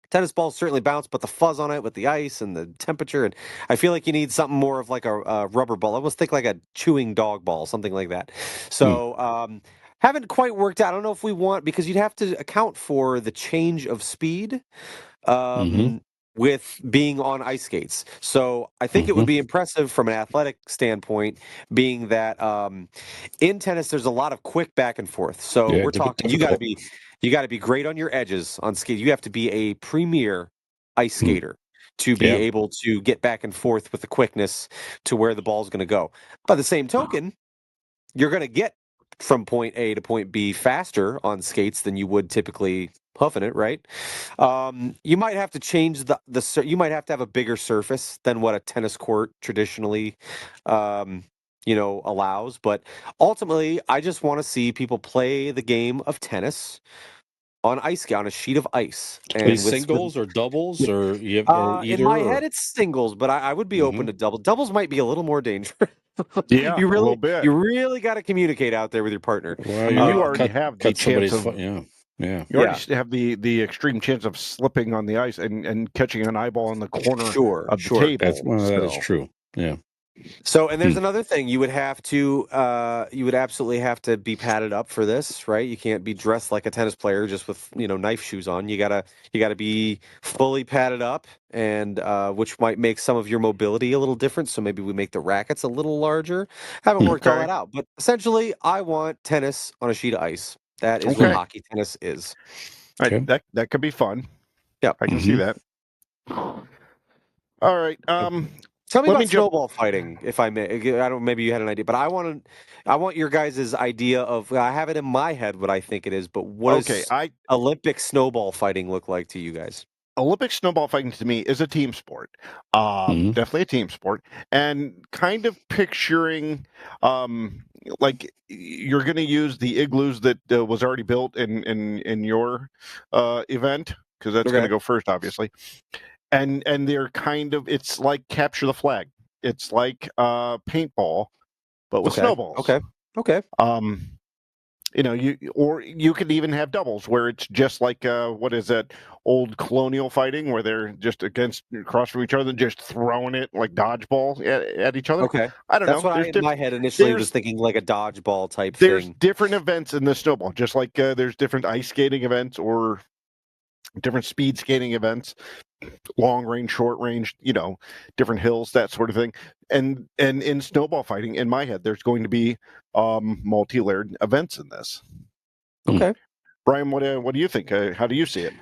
tennis balls certainly bounce, but the fuzz on it with the ice and the temperature. And I feel like you need something more of like a rubber ball. I almost think like a chewing dog ball, something like that. So haven't quite worked out. I don't know if we want, because you'd have to account for the change of speed. With being on ice skates. So I think it would be impressive from an athletic standpoint, being that in tennis there's a lot of quick back and forth. So we're talking you got to be great on your edges on skate. You have to be a premier ice skater to be able to get back and forth with the quickness to where the ball's going to go. By the same token, you're going to get from point A to point B faster on skates than you would typically huffing it, right? You might have to change you might have to have a bigger surface than what a tennis court traditionally allows, but ultimately I just want to see people play the game of tennis on a sheet of ice. And singles or doubles or either? In my head it's singles, but I would be open to doubles. Doubles might be a little more dangerous. Yeah, you a little bit. really got to communicate out there with your partner. Well, you already have the chance of you already have the extreme chance of slipping on the ice and catching an eyeball in the corner of the table. That is true. Yeah. So, and there's another thing. You would absolutely have to be padded up for this, right? You can't be dressed like a tennis player just with, knife shoes on. You gotta be fully padded up, and which might make some of your mobility a little different. So maybe we make the rackets a little larger. Haven't worked all that out, but essentially I want tennis on a sheet of ice. That is Okay. what hockey tennis is. All Okay. right, that could be fun. Yep. I can see that. All right. Tell me Let about me jump- snowball fighting, if I may. I don't. Maybe you had an idea, but I want your guys' idea of. I have it in my head what I think it is, but what Okay, does Olympic snowball fighting look like to you guys? Olympic snowball fighting to me is a team sport. Mhm. Definitely a team sport, and kind of picturing, like you're going to use the igloos that was already built in your event, because that's going to Okay. go first, obviously. And they're kind of, it's like capture the flag. It's like paintball, but with Okay. snowballs. Okay. You could even have doubles where it's just like what is that old colonial fighting where they're just across from each other, just throwing it like dodgeball at each other. Okay. I don't That's know. what I There's in my head initially was there's- thinking, like a dodgeball type There's thing. different events in the snowball, just like there's different ice skating events or different speed skating events, long range, short range, different hills, that sort of thing. And in snowball fighting, in my head, there's going to be multi-layered events in this. Okay. Brian, what do you think? How do you see it?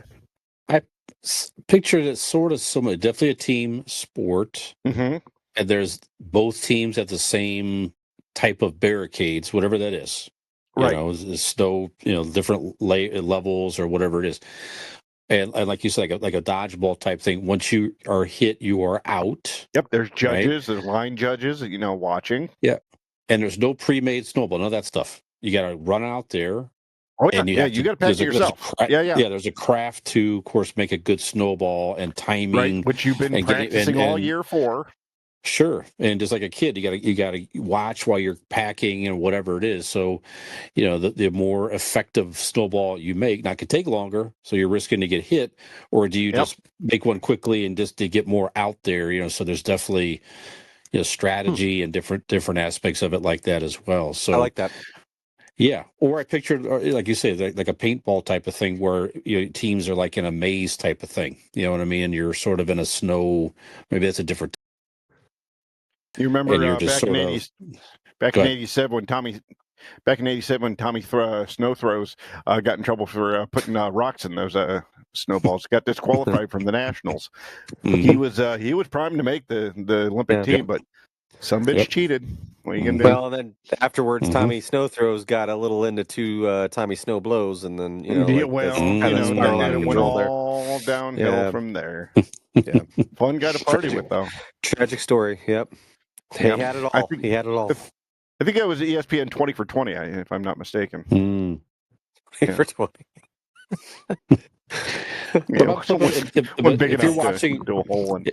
Pictured it sort of similar. Definitely a team sport, Mm-hmm. and there's both teams have the same type of barricades, whatever that is. Right. Snow, different levels or whatever it is. And like you said, like a dodgeball type thing. Once you are hit, you are out. Yep. There's judges. There's line judges. Watching. Yeah. And there's no pre-made snowball, none of that stuff. You got to run out there. Oh yeah. And You got to pack it yourself. Yeah. There's a craft to, of course, make a good snowball and timing, Right. Which you've been practicing all year for. Sure, and just like a kid, you gotta watch while you're packing and whatever it is. So, the more effective snowball you make, now it could take longer, so you're risking to get hit, or do you just make one quickly and just to get more out there? So there's definitely strategy and different aspects of it like that as well. So I like that. Yeah, or I pictured, like you say, like a paintball type of thing where teams are like in a maze type of thing. You know what I mean? And you're sort of in a snow. Maybe that's a different. You remember And you're just back in sort of- back Go in ahead. '87 when Tommy snow throws got in trouble for putting rocks in those snowballs. Got disqualified from the nationals. Mhm. He was primed to make the Olympic team, but some bitch Yep. cheated. What are you gonna do? Well, and then afterwards, Mhm. Tommy Snow Throws got a little into Tommy Snow Blows, and then Yeah, that's kind of then spiraled out it of went control there. all downhill Yeah. from there. Yeah. Fun guy to party with, though. Tragic story. Yep. He Yep. had it I all. think- He had it all. I think that was ESPN 20 for 20, if I'm not mistaken. Mm. Yeah. For 20. Yeah, someone big if enough you're watching, to do a whole one.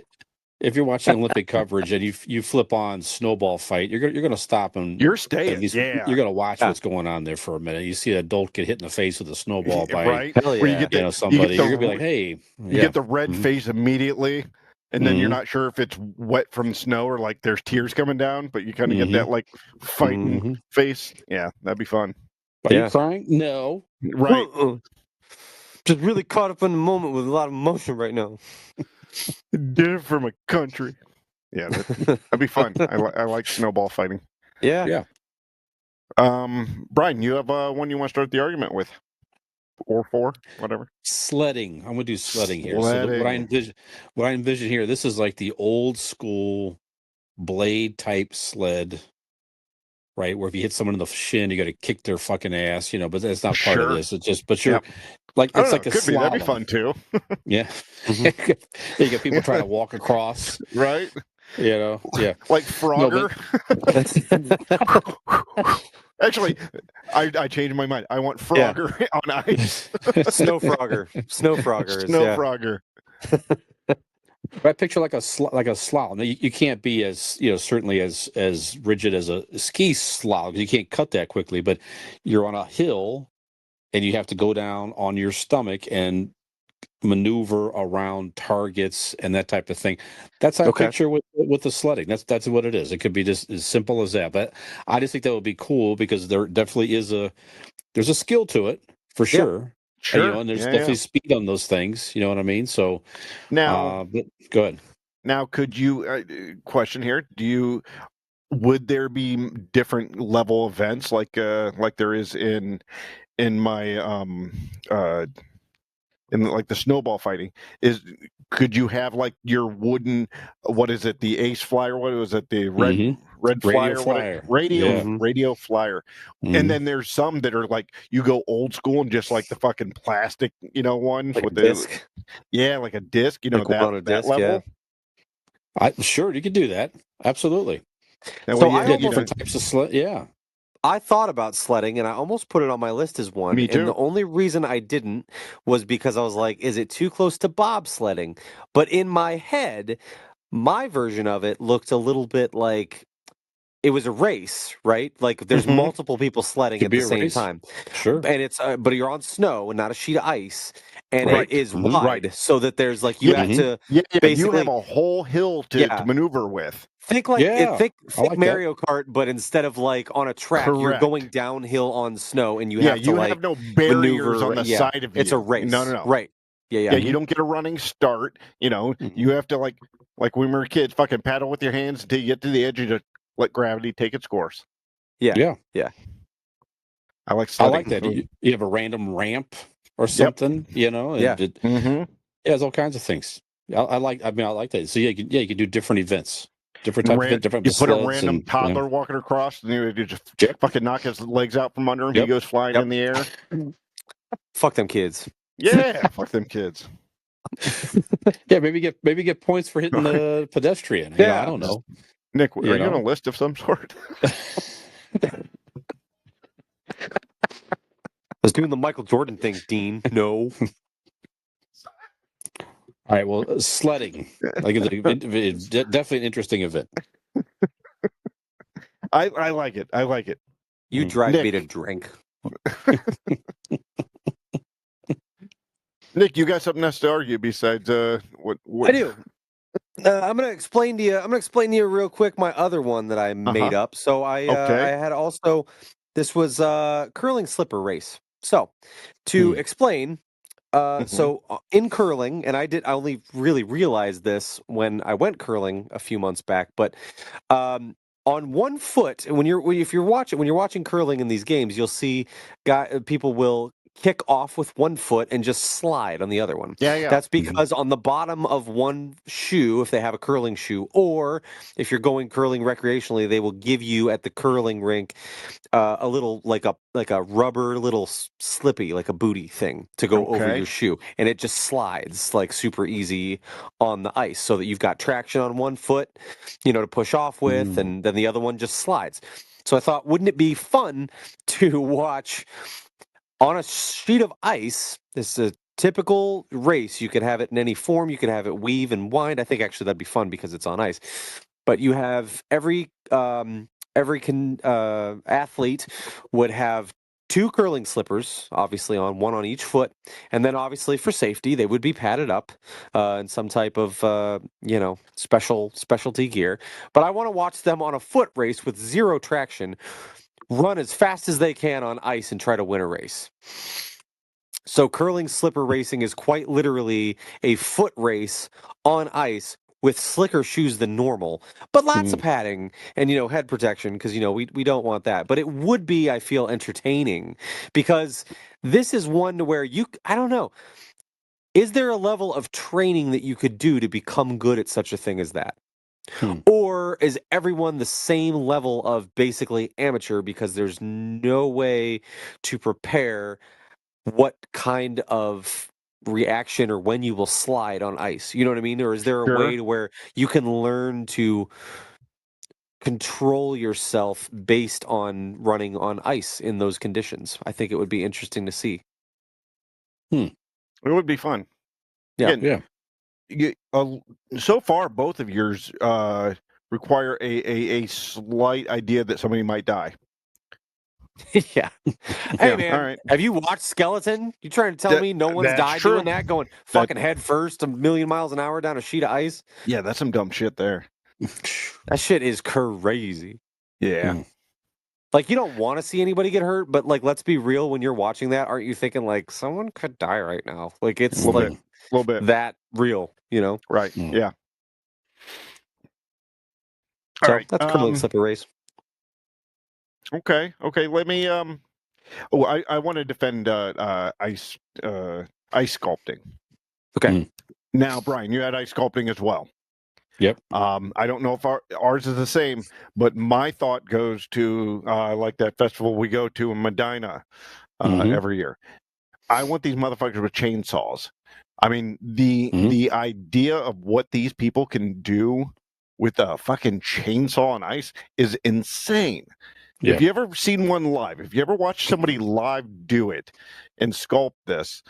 if you're watching Olympic coverage and you flip on snowball fight, you're going to stop and You're at staying, least yeah. you're going to watch Yeah. what's going on there for a minute. You see an adult get hit in the face with a snowball by right? Hell Where you yeah. get the, somebody. you You're get going to be like, hey, you get the red Mhm. face immediately, and then you're Mhm. not sure if it's wet from snow or like there's tears coming down, but you kind of get that like fighting Mhm. face. Yeah, that'd be fun. Are Yeah. you crying? No. Right. Just really caught up in the moment with a lot of emotion right now. Different from a country. Yeah, that'd be fun. I like snowball fighting. Yeah. Yeah. Brian, you have one you want to start the argument with, or four, whatever. Sledding. I'm going to do sledding here. So what I envision here, this is like the old school blade type sled, right? Where if you hit someone in the shin, you got to kick their fucking ass, but that's not part of Sure. this. It's just, but you're Yep. like, I don't it's know, like a could be. That'd be slalom. fun too. Yeah. You got people trying to walk across, Right? Yeah. Like Frogger. Actually, I changed my mind. I want Frogger on ice. Snow Frogger. Snow Froggers. Snow Yeah. Frogger. But I picture like a slalom. Now, you can't be as certainly as rigid as a ski slalom. You can't cut that quickly, but you're on a hill and you have to go down on your stomach and maneuver around targets and that type of thing. That's how I picture with the sledding. That's what it is. It could be just as simple as that. But I just think that would be cool because there definitely there's a skill to it for sure. Sure. And there's definitely speed on those things. You know what I mean? So Now, but go ahead. Now, could you question here? Would there be different level events like there is in in my in like the snowball fighting is, could you have like your wooden, what is it, the ace flyer, what was it, the red Mhm. red Radio flyer, flyer. radio Yeah. radio flyer. And Mhm. then there's some that are like, you go old school and just like the fucking plastic, one Like a with the disc, like a disc, like one that on a that disc. Yeah. level. Sure, you could do that. Absolutely. That So way, I Yeah, almost different types of sled. Yeah. I thought about sledding, and I almost put it on my list as one. Me And the too. only reason I didn't was because I was like, is it too close to bobsledding? But in my head, my version of it looked a little bit like it was a race, right? Like there's Mhm. multiple people sledding Could at be the a same race. time. Sure. And it's but you're on snow and not a sheet of ice, and Right. it is Mhm. wide, Right. so that there's like you Yeah. have to Yeah, you have basically a whole hill to yeah. maneuver with. Think like Yeah. think I like that. Mario Kart, but instead of like on a track, you're Correct. going downhill on snow, and you Yeah, have to you like have no barriers on maneuver. the Yeah, side of it's a you. race, No. right? Yeah, Yeah, yeah, you don't get a running start. Mhm. You have to like when we were kids, fucking paddle with your hands until you get to the edge and just let gravity take its course. yeah, Yeah. yeah. I like I sledding. like that. You have a random ramp or Yep. something, and Yeah. it Mm-hmm. has all kinds of things. I like that. So you could do different events, different type of event, different You put a sleds, random and toddler walking across, and you just Yep. fucking knock his legs out from under him. He Yep. goes flying Yep. in the air. Fuck them kids. Yeah, fuck them kids. yeah, maybe get points for hitting the pedestrian. Yeah. I don't know. Nick, are you on a know? list of some sort? I was doing the Michael Jordan thing, Dean. No. All right. Well, sledding. Like it's definitely an interesting event. I like it. I like it. You drive me Nick. to drink. Nick, you got something else to argue besides what? I do. I'm gonna explain to you real quick my other one that I made up. So I had also, this was curling slipper race. So to explain, so in curling, and I only really realized this when I went curling a few months back, but on one foot, when you're watching curling in these games, you'll see people will kick off with one foot and just slide on the other one. Yeah. That's because on the bottom of one shoe, if they have a curling shoe, or if you're going curling recreationally, they will give you at the curling rink a little like a rubber little slippy, like a booty thing to go over Okay. your shoe, and it just slides like super easy on the ice, so that you've got traction on one foot, to push off with, and then the other one just slides. So I thought, wouldn't it be fun to watch on a sheet of ice? This is a typical race. You could have it in any form. You could have it weave and wind. I think actually that'd be fun because it's on ice. But you have every athlete would have two curling slippers, obviously one on each foot, and then obviously for safety they would be padded up in some type of specialty gear. But I want to watch them on a foot race with zero traction run as fast as they can on ice and try to win a race. So curling slipper racing is quite literally a foot race on ice with slicker shoes than normal, but lots of padding and head protection, because we don't want that. But it would be, I feel, entertaining, because this is one to where I don't know, is there a level of training that you could do to become good at such a thing as that? Or is everyone the same level of basically amateur, because there's no way to prepare what kind of reaction or when you will slide on ice? You know what I mean? Or is there a way to where you can learn to control yourself based on running on ice in those conditions? I think it would be interesting to see. It would be fun. Yeah. Again, so far, both of yours require a slight idea that somebody might die. Yeah. Hey, man, all right. have you watched Skeleton? You trying to tell me no one's died doing that, going fucking head first a million miles an hour down a sheet of ice? Yeah, that's some dumb shit there. That shit is crazy. Yeah. Like, you don't want to see anybody get hurt, but like, let's be real, when you're watching that, aren't you thinking like someone could die right now? Like, it's a little bit that real, Right. Yeah. So all right. that's curling slipper race. Okay. Let me Oh, I want to defend ice sculpting. Okay. Mm. Now, Brian, you had ice sculpting as well. Yep. I don't know if ours is the same, but my thought goes to like that festival we go to in Medina Mhm. every year. I want these motherfuckers with chainsaws. I mean, Mhm. the idea of what these people can do with a fucking chainsaw on ice is insane. Yeah. If you ever seen one live, if you ever watched somebody live do it and sculpt this,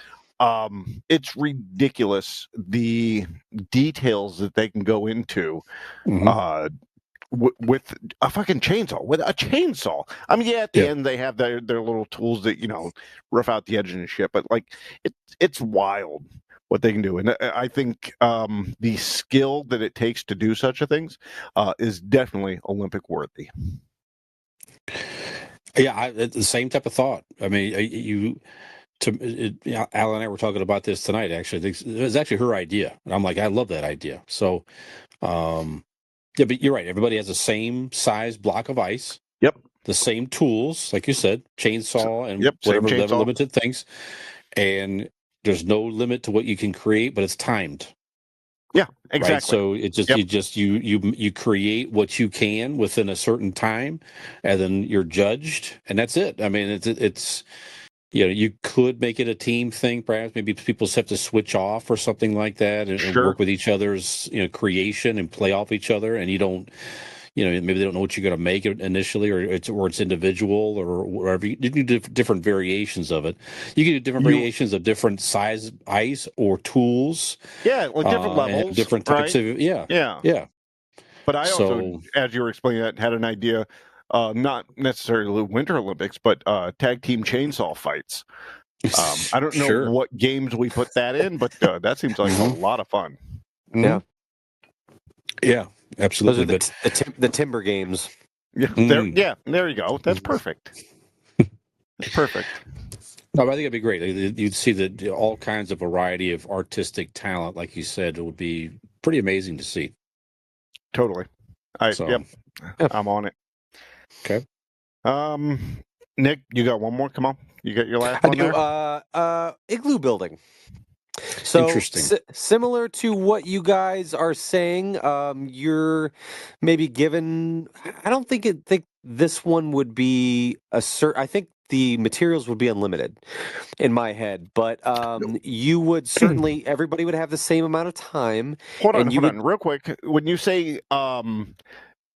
it's ridiculous the details that they can go into Mhm. with a fucking chainsaw. With a chainsaw, I mean, yeah, at the Yeah. end they have their little tools that rough out the edges and shit, but like it's wild what they can do, and I think the skill that it takes to do such a things is definitely Olympic worthy. Yeah, it's the same type of thought. I mean, Al and I were talking about this tonight. Actually, it was actually her idea, and I'm like, I love that idea. So, yeah, but you're right. Everybody has the same size block of ice, Yep. the same tools, like you said, chainsaw and Yep, same whatever chainsaw. limited things, and there's no limit to what you can create, but it's timed. Yeah, Right. exactly. So it just Yep. you create what you can within a certain time, and then you're judged, and that's it. I mean, it's you could make it a team thing, perhaps. Maybe people just have to switch off or something like that, and Sure. work with each other's creation and play off each other. And you don't, maybe they don't know what you're going to make initially, or it's individual or whatever. You can do different variations of it. You can do different variations of different size ice or tools. Yeah, like different And have levels, different types right? of Yeah. But I also, So as you were explaining that, had an idea, not necessarily the Winter Olympics, but tag team chainsaw fights. I don't know sure. what games we put that in, but that seems like a lot of fun. Yeah. Yeah, Those absolutely. are the timber games. Yeah, there you go. That's perfect. That's perfect. No, I think it'd be great. You'd see all kinds of variety of artistic talent, like you said. It would be pretty amazing to see. Totally. So, Yep, I'm on it. okay. Nick, you got one more? Come on, you got your last I one do. there. Igloo building. So Interesting. similar to what you guys are saying, you're maybe given. I don't think this one would be a I think the materials would be unlimited in my head, but you would certainly everybody would have the same amount of time, Hold and you on, would. real quick. When you say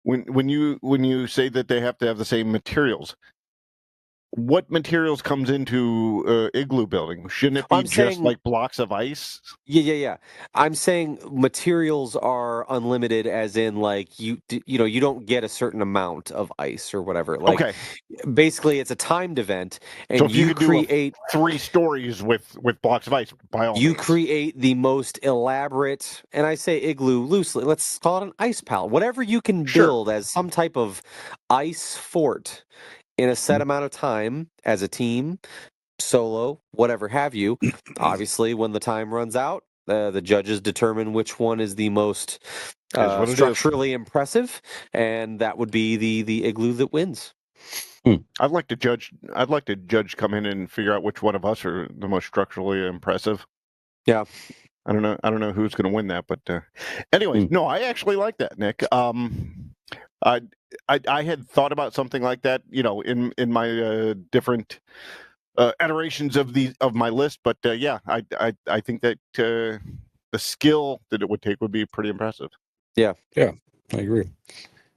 when you say that they have to have the same materials, what materials comes into igloo building? Shouldn't it be I'm just saying like blocks of ice? Yeah. I'm saying materials are unlimited, as in like you don't get a certain amount of ice or whatever. Like Okay, basically, it's a timed event, so and if you you could do create 3 stories with blocks of ice, by all you means. create the most elaborate, and I say igloo loosely. Let's call it an ice palace. Whatever you can Sure. build as some type of ice fort in a set amount of time as a team, solo, whatever have you. Obviously, when the time runs out, the judges determine which one is the most Is what it is. structurally impressive, and that would be the igloo that wins. I'd like to judge come in and figure out which one of us are the most structurally impressive. Yeah. I don't know who's going to win that, but anyways, no, I actually like that, Nick. I had thought about something like that, in my different iterations of my list, but yeah, I think that the skill that it would take would be pretty impressive. Yeah, I agree.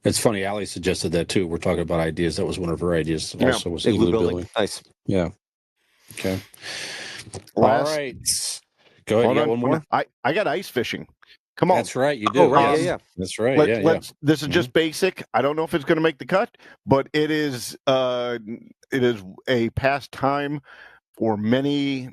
It's funny. Allie suggested that too. We're talking about ideas. That was one of her ideas. Yeah. Also, was Igloo igloo building. building. Nice. Yeah. Okay. Last, All right. Go ahead. hold You got on. one more? I got ice fishing. Come on. That's right. You do. Oh, right. Yes. Yeah. That's right. Let's. This is just basic. I don't know if it's going to make the cut, but it is a pastime for many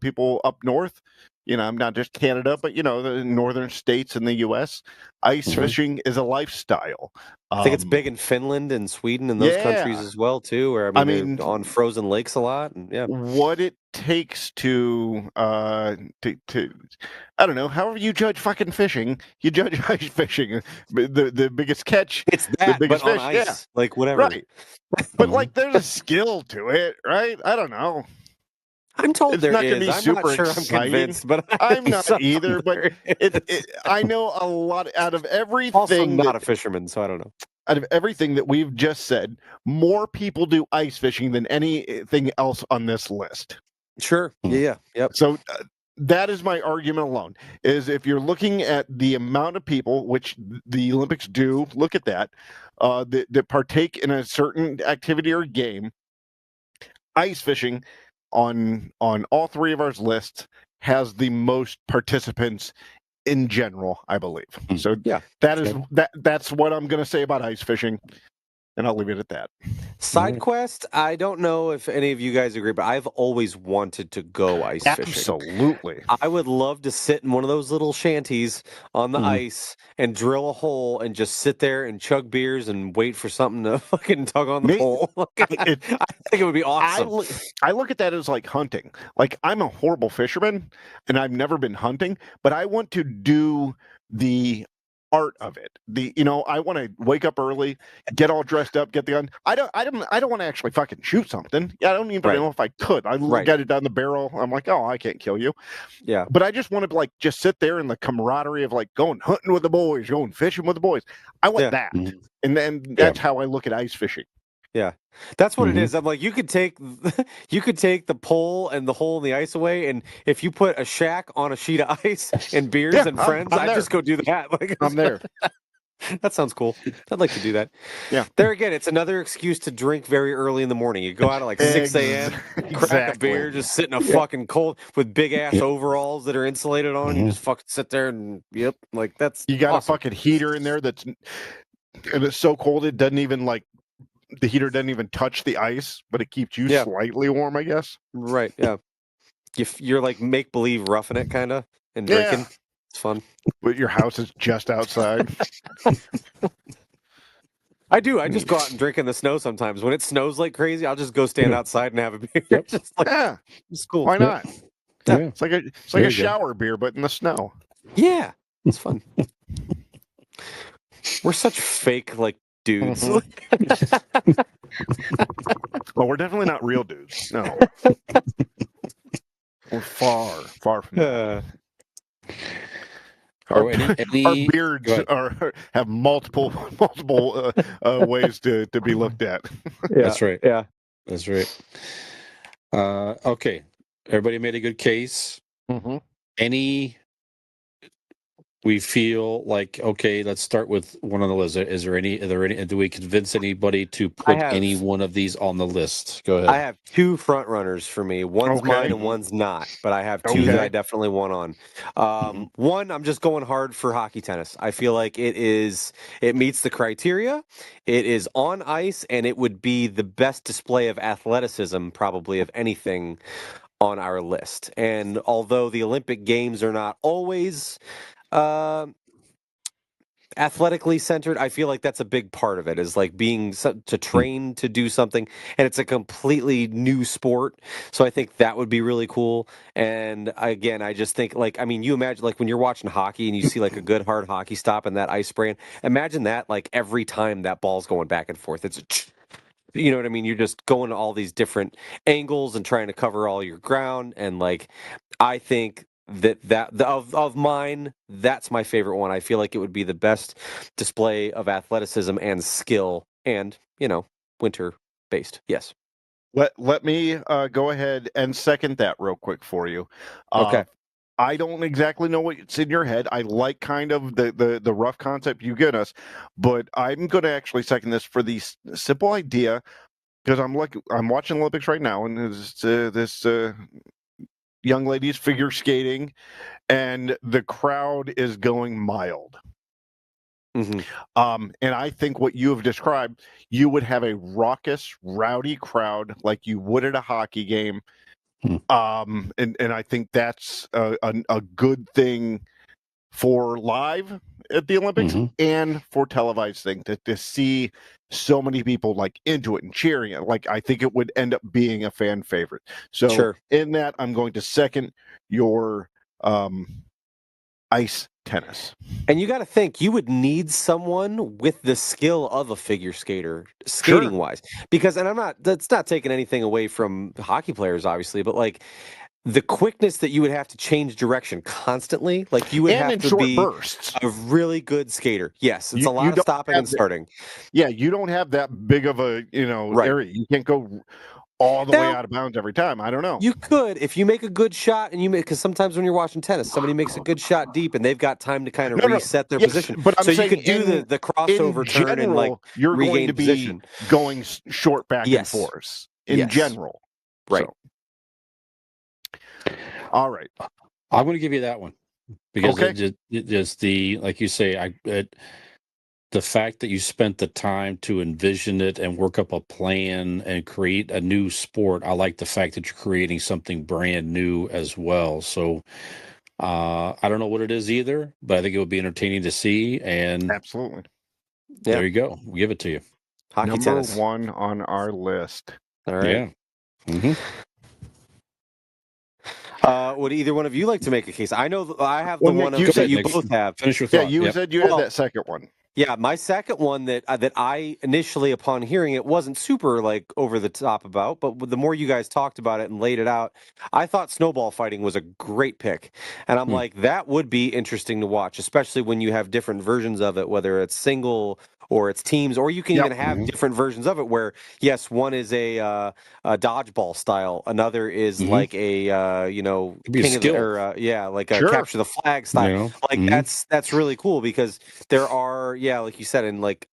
people up north. not just Canada, but the northern states in the U.S. Ice Mhm. fishing is a lifestyle. I think it's big in Finland and Sweden and those countries Yeah. as well too. Where I they're mean, on frozen lakes a lot, and yeah. what it takes to I don't know, however you judge fucking fishing, you judge ice fishing. The biggest catch, It's the that, but biggest on fish, yeah, ice, like whatever. right. But Mhm. there's a skill to it, right? I don't know. I'm told It's there not gonna is. be I'm super not sure I'm exciting. convinced, but I'm not somehow either, but there is. I know a lot out of Also everything not a fisherman, so I don't know. that we've just said. More people do ice fishing than anything else on this list. Sure. Yeah. Yep. So that is my argument alone. Is if you're looking at the amount of people, which the Olympics do, look at that, that partake in a certain activity or game, ice fishing on all three of our lists has the most participants in general, I believe. So Yeah. that's what I'm going to say about ice fishing, and I'll leave it at that. Side quest, I don't know if any of you guys agree, but I've always wanted to go ice fishing. Absolutely. I would love to sit in one of those little shanties on the Mhm. ice and drill a hole and just sit there and chug beers and wait for something to fucking tug on the Me- pole. I think it would be awesome. I look at that as like hunting. Like, I'm a horrible fisherman and I've never been hunting, but I want to do the art of it. I want to wake up early, get all dressed up, get the gun. I don't want to actually fucking shoot something. I don't even Right. know if I could. I Right. got it down the barrel. I'm like, oh, I can't kill you. Yeah. But I just want to just sit there in the camaraderie of going hunting with the boys, going fishing with the boys. I want Yeah. that. Mhm. And then that's how I look at ice fishing. Yeah, that's what it Mhm. is. I'm like, you could take the pole and the hole in the ice away, and if you put a shack on a sheet of ice and beers Yeah, and I'm friends, I'd there. just go do that. Like, I'm there. that sounds cool. I'd like to do that. Yeah. There again, it's another excuse to drink very early in the morning. You go out at like 6 a.m., crack a Exactly. beer, just sit in a fucking cold with big ass overalls that are insulated on. You just fucking sit there and like that's You got awesome. a fucking heater in there and it's so cold it doesn't even the heater doesn't even touch the ice, but it keeps you slightly warm, I guess. Right. Yeah. You're like make believe roughing it kind of and Yeah. drinking. It's fun. But your house is just outside. I do. I just go out and drink in the snow sometimes. When it snows like crazy, I'll just go stand outside and have a beer. Yep. Just like, Yeah. it's cool. Why not? Yeah. It's like a There you go. shower beer, but in the snow. Yeah, it's fun. We're such fake like dudes. Well, we're definitely not real dudes. No. We're far from that. Our beards have multiple ways to be looked at. That's right. Yeah. That's right. Okay. Everybody made a good case. Mm-hmm. We feel like, okay, let's start with one on the list. Is there any, do we convince anybody to put any one of these on the list? Go ahead. I have two front runners for me. One's mine and one's not, but I have two that I definitely want on. One, I'm just going hard for hockey tennis. I feel like it meets the criteria. It is on ice, and it would be the best display of athleticism, probably, of anything on our list. And although the Olympic Games are not always athletically centered, I feel like that's a big part of it, is like being to train to do something, and it's a completely new sport. So I think that would be really cool. And again, I just think you imagine like when you're watching hockey and you see like a good hard hockey stop and that ice spraying, imagine that like every time that ball's going back and forth, it's you know what I mean? You're just going to all these different angles and trying to cover all your ground. And like, I think of mine, that's my favorite one. I feel like it would be the best display of athleticism and skill, and winter based. Yes. Let me go ahead and second that real quick for you. Okay. I don't exactly know what's in your head. I like kind of the rough concept you get us, but I'm going to actually second this for the simple idea, because I'm watching Olympics right now, and this young lady's figure skating, and the crowd is going mild. Mm-hmm. And I think what you have described, you would have a raucous, rowdy crowd like you would at a hockey game, And I think that's a good thing for live at the Olympics and for televised thing to see so many people like into it and cheering it. Like, I think it would end up being a fan favorite. So in that, I'm going to second your ice tennis. And you got to think, you would need someone with the skill of a figure skater, skating wise, because, and that's not taking anything away from hockey players, obviously, but like the quickness that you would have to change direction constantly, like you would have to be bursts. A really good skater. Yes, it's a lot of stopping and starting. Yeah, you don't have that big of a area. You can't go all the way out of bounds every time. I don't know. You could if you make a good shot, and because sometimes when you're watching tennis, somebody makes a good shot deep, and they've got time to kind of reset their position. But I'm so saying you could do the crossover turn and like you're going to be position. Going short back and forth in general. Right. So. All right. I'm going to give you that one because it just the, like you say, the fact that you spent the time to envision it and work up a plan and create a new sport. I like the fact that you're creating something brand new as well. So I don't know what it is either, but I think it would be entertaining to see. And absolutely, there you go. We'll give it to you. Hockey Number tennis. 1 on our list. All right. Yeah. Would either one of you like to make a case? I know I have the one that you both have. Finish your thought. You said you had that second one. Yeah, my second one that I initially, upon hearing it, wasn't super like over the top about, but the more you guys talked about it and laid it out, I thought snowball fighting was a great pick. And I'm like, that would be interesting to watch, especially when you have different versions of it, whether it's single or it's teams, or you can even have different versions of it where, yes, one is a dodgeball style, another is like a king of the, like a capture the flag style. Like that's really cool because there are like you said, in like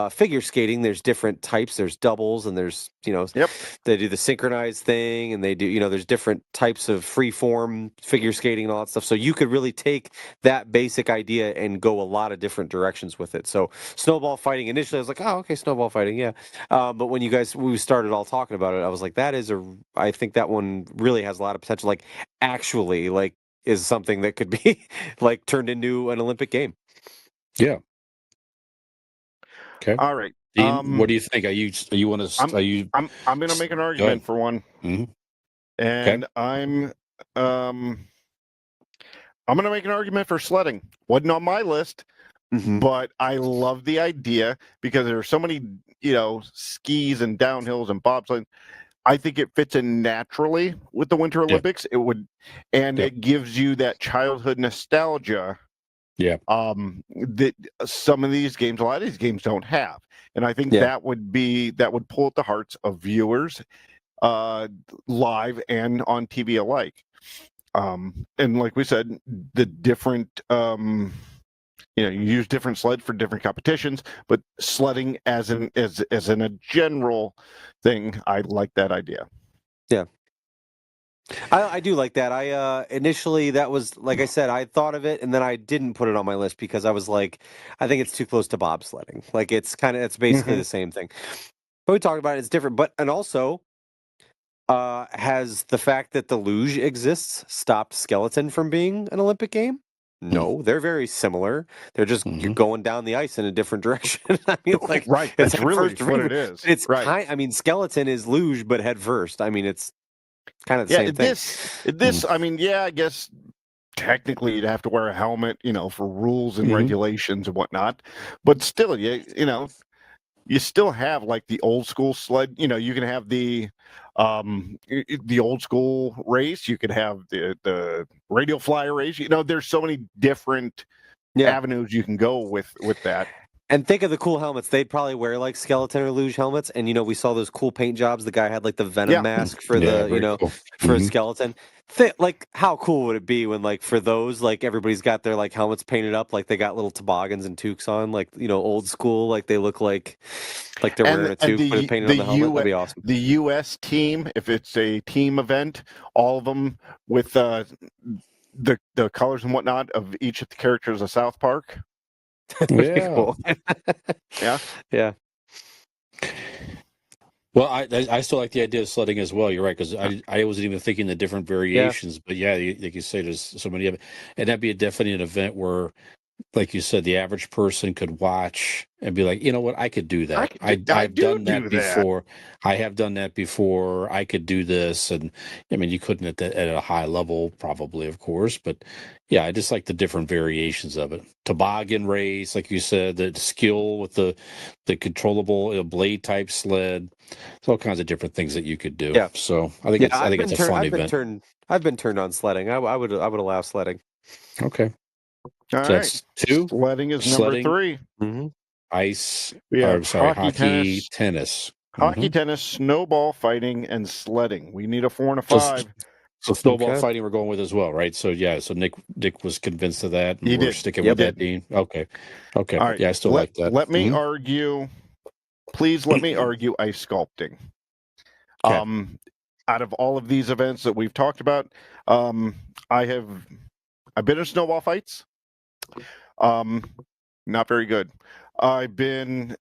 figure skating, there's different types. There's doubles, and there's they do the synchronized thing, and they do there's different types of free form figure skating and all that stuff. So you could really take that basic idea and go a lot of different directions with it. So snowball fighting, initially I was like, oh, okay, snowball fighting, yeah. But when we started all talking about it, I was like, I think that one really has a lot of potential. Like actually, like is something that could be like turned into an Olympic game. Yeah. Okay. All right. Dean, what do you think? I'm going to make an argument for one, and I'm going to make an argument for sledding. Wasn't on my list, but I love the idea because there are so many skis and downhills and bobsled. I think it fits in naturally with the Winter Olympics. It would, and it gives you that childhood nostalgia. Yeah. That some of these games, a lot of these games don't have. And I think that would pull at the hearts of viewers, live and on TV alike. And like we said, the different, you use different sled for different competitions, but sledding as in a general thing, I like that idea. Yeah. I do like that. I initially, that was, like I said, I thought of it and then I didn't put it on my list because I was like, I think it's too close to bobsledding. Like it's basically the same thing. But we talked about it, it's different. And also, has the fact that the luge exists stopped skeleton from being an Olympic game? No, they're very similar. They're just you're going down the ice in a different direction. I mean, like that's really what it is. It's I mean, skeleton is luge, but head first. I mean, it's kind of the same thing. This, I mean, I guess technically you'd have to wear a helmet, for rules and regulations and whatnot. But still, you still have like the old school sled. You can have the old school race. You could have the radial flyer race. There's so many different avenues you can go with that. And think of the cool helmets. They'd probably wear like skeleton or luge helmets. And, we saw those cool paint jobs. The guy had like the venom mask for for a skeleton. Like, how cool would it be when, like, for those, like, everybody's got their, like, helmets painted up, like, they got little toboggans and toques on, like, old school, like, they look like they're wearing a toque, but it's painted on the helmet. That'd be awesome. The U.S. team, if it's a team event, all of them with the colors and whatnot of each of the characters of South Park. That'd be cool. Yeah. Well, I still like the idea of sledding as well. You're right, because I wasn't even thinking the different variations. But yeah, like you say, there's so many of it, and that'd be definitely an event where, like you said, the average person could watch and be like, you know what, I could do that. I've done that that. before. I have done that before. I could do this, and I mean, you couldn't at a high level, probably, of course, but yeah, I just like the different variations of it. Toboggan race, like you said, the skill with the controllable blade type sled. There's all kinds of different things that you could do. Yeah. So I think it's a fun event. I've been turned on sledding. I would allow sledding. Okay. All So right. that's 2. Sledding is Sledding. number 3. Mm-hmm. Ice. We have Hockey, tennis. Hockey, tennis, snowball fighting, and sledding. We need a 4 and a 5. So snowball fighting we're going with as well, right? So yeah, so Nick was convinced of that, and He we're did. sticking with that, Dean. Okay. All right. Yeah, I still like that. Let me argue. Please let me argue ice sculpting. Okay. Out of all of these events that we've talked about, I've been in snowball fights. Not very good. I've been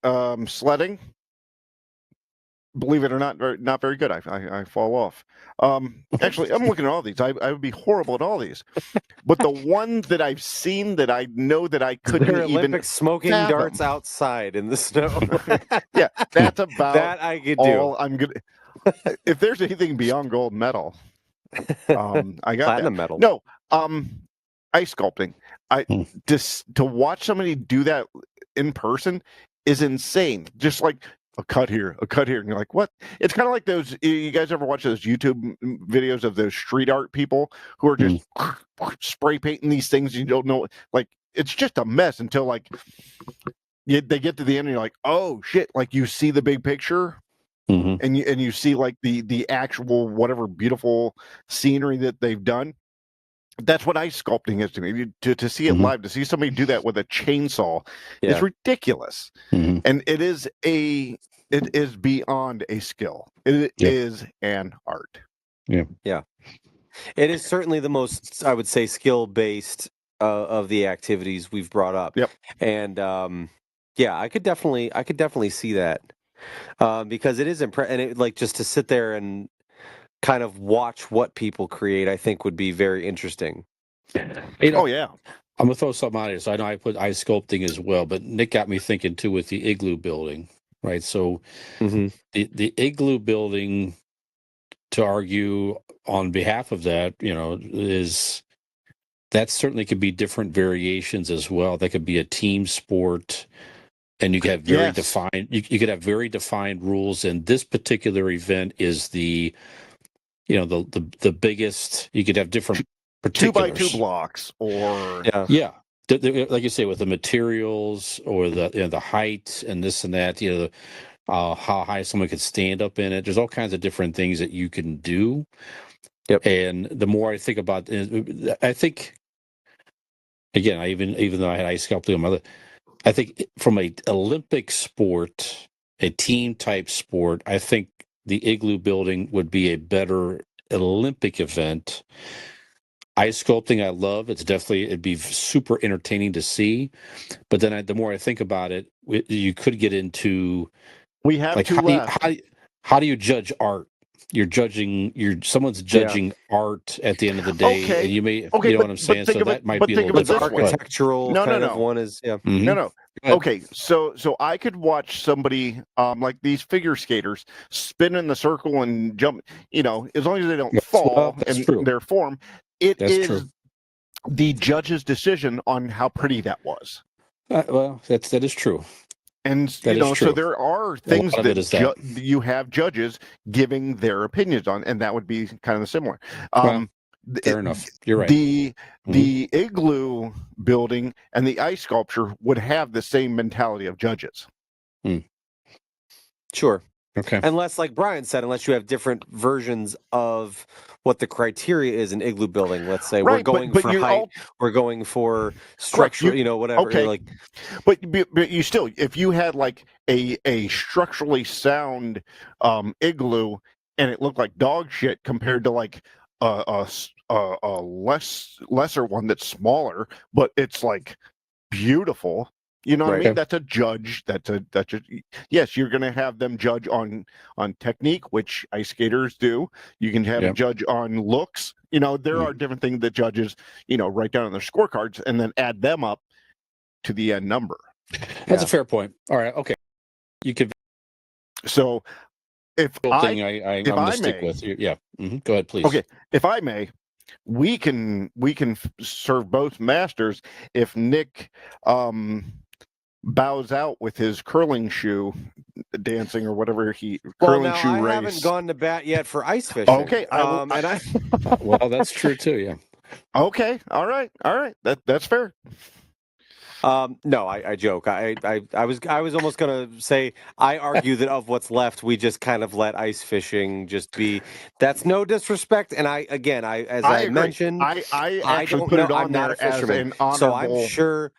sledding. Believe it or not, not very good. I fall off. Actually, I'm looking at all these. I would be horrible at all these. But the one that I've seen that I know that I couldn't They're even Olympic smoking fathom. darts outside in the snow. Yeah, that's about that I could all do. I'm good. If there's anything beyond gold medal, I got Platinum that. medal. No, ice sculpting. Just to watch somebody do that in person is insane. Just like a cut here, and you're like, what? It's kind of like those. You guys ever watch those YouTube videos of those street art people who are just spray painting these things? You don't know, like it's just a mess until like they get to the end, and you're like, oh shit! Like you see the big picture. And you see like the actual whatever beautiful scenery that they've done. That's what ice sculpting is to me. To see it live, to see somebody do that with a chainsaw is ridiculous. And it is beyond a skill. It is an art. Yeah. It is certainly the most, I would say, skill based of the activities we've brought up. Yep. And I could definitely see that. Because it is impressive, and like just to sit there and kind of watch what people create, I think would be very interesting. Oh yeah, I'm gonna throw something out here. So I know I put ice sculpting as well, but Nick got me thinking too with the igloo building, right? So the igloo building, to argue on behalf of that, is that certainly could be different variations as well. That could be a team sport. And you could have very defined. You could have very defined rules. And this particular event is the biggest. You could have different particulars. 2x2 blocks, or like you say, with the materials or the height and this and that. How high someone could stand up in it. There's all kinds of different things that you can do. Yep. And the more I think about it, I think again, even though I had ice sculpting on my list, I think from a Olympic sport, a team type sport, I think the igloo building would be a better Olympic event. Ice sculpting, I love. It'd be super entertaining to see. But then the more I think about it, you could get into we have like how do you judge art? Someone's judging art at the end of the day, and you may, you know what I'm saying? So that might be a little bit architectural kind of one is, No. Okay, so I could watch somebody like these figure skaters spin in the circle and jump, as long as they don't fall in their form. That's is the judge's decision on how pretty that was. That is true. And so there are things that you have judges giving their opinions on, and that would be kind of similar. Fair enough. You're right. The igloo building and the ice sculpture would have the same mentality of judges. Sure. Okay. Unless, like Brian said, unless you have different versions of what the criteria is in igloo building. Let's say we're going for height, we're going for structure, whatever. Okay. But you still, if you had like a structurally sound igloo and it looked like dog shit compared to like a lesser one that's smaller, but it's like beautiful. You know what I Right. mean? That's a judge. Yes, you're going to have them judge on technique, which ice skaters do. You can have a Yep. judge on looks. There are different things that judges, write down on their scorecards and then add them up to the end number. That's a fair point. All right. Okay. You could. So if Thing I I'm going to stick may, with. Yeah. Go ahead, please. okay, if I may, we can serve both masters if Nick bows out with his curling shoe dancing or whatever curling shoe I race. haven't gone to bat yet for ice fishing. Okay, and Well, that's true too. Yeah. Okay, all right, that's fair. No, I joke. I was almost gonna say I argue that of what's left, we just kind of let ice fishing just be. That's no disrespect, and I agree. mentioned, I I actually don't put know. it on I'm not a there as fisherman, an honorable. so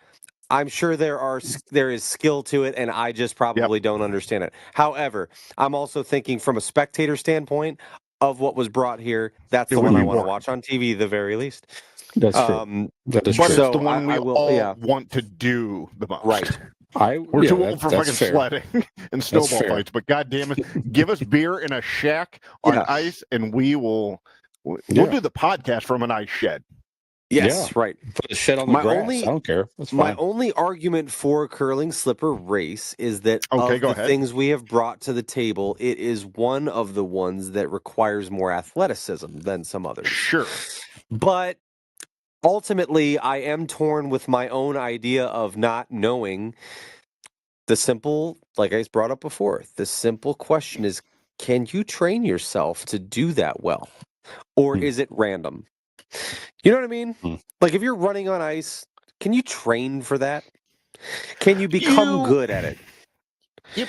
I'm sure there is skill to it, and I just probably don't understand it. However, I'm also thinking from a spectator standpoint of what was brought here. That's the one I want to watch on TV, the very least. That's true. That is but true. it's the one we all yeah. want to do the most. Right. We're too old for fucking fair. sledding and snowball fights, but God damn it, give us beer in a shack on ice, and we'll do the podcast from an ice shed. Yes, right. Put a shed on the grass. I don't care. That's fine. My only argument for curling slipper race is that of the things we have brought to the table, it is one of the ones that requires more athleticism than some others. Sure. But ultimately, I am torn with my own idea of not knowing the simple, like I brought up before, the simple question is, can you train yourself to do that well? Or is it random? You know what I mean? Like if you're running on ice, can you train for that? Can you become good at it? You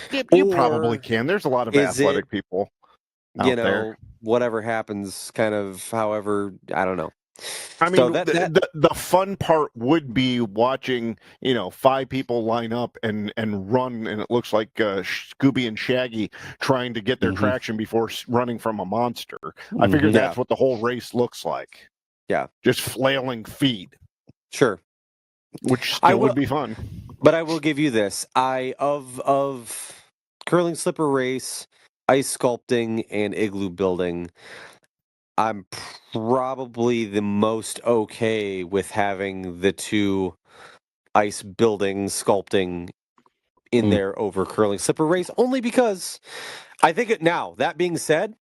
probably can. There's a lot of athletic people out there. Whatever happens, kind of however, I don't know. I mean, the fun part would be watching, 5 people line up and run, and it looks like Scooby and Shaggy trying to get their traction before running from a monster. I figure that's what the whole race looks like. Yeah. Just flailing feet. Sure. Which still would be fun. But I will give you this. Of curling slipper race, ice sculpting, and igloo building, I'm probably the most okay with having the 2 ice building, sculpting in there over curling slipper race, only because I think now, that being said,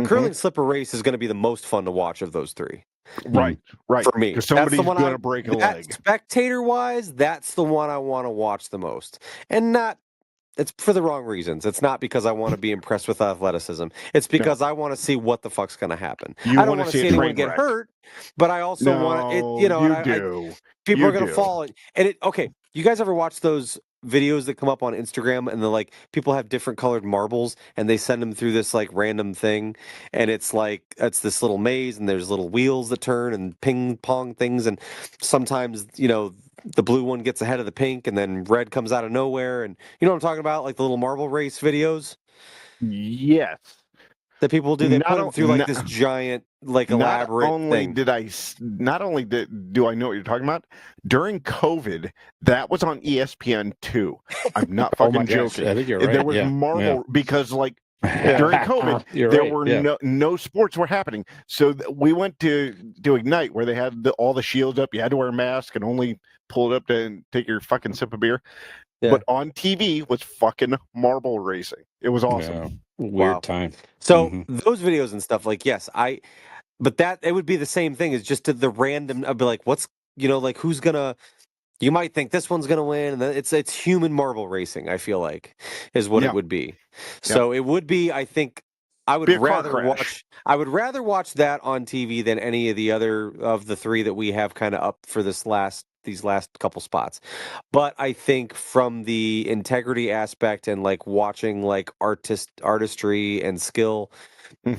curling slipper race is going to be the most fun to watch of those 3. Right. For me. Because somebody's going to break a leg. Spectator-wise, that's the one I want to watch the most. And it's for the wrong reasons. It's not because I want to be impressed with athleticism. It's because I want to see what the fuck's going to happen. I don't want to see anyone get hurt, but I also want to, people are going to fall. And okay, you guys ever watch those videos that come up on Instagram and they're people have different colored marbles and they send them through this random thing, and it's this little maze and there's little wheels that turn and ping pong things, and sometimes the blue one gets ahead of the pink and then red comes out of nowhere, and you know what I'm talking about, the little marble race videos. Yes. That people do. They put them through this giant, elaborate thing. Not only do I know what you're talking about, during COVID, that was on ESPN2. I'm not fucking joking. I think you're right. There was marble because during COVID, there were no sports were happening. So we went to Ignite where they had all the shields up. You had to wear a mask and only pull it up to take your fucking sip of beer. Yeah. But on TV was fucking marble racing. It was awesome. Yeah. Weird time. So those videos and stuff, but that it would be the same thing as just the random. I'd be like, what's who's gonna? You might think this one's gonna win, and then it's human marble racing. I feel like is what it would be. So it would be. I think I would rather watch. I would rather watch that on TV than any of the other of the 3 that we have kind of up for these last couple spots. But I think from the integrity aspect and watching artistry and skill,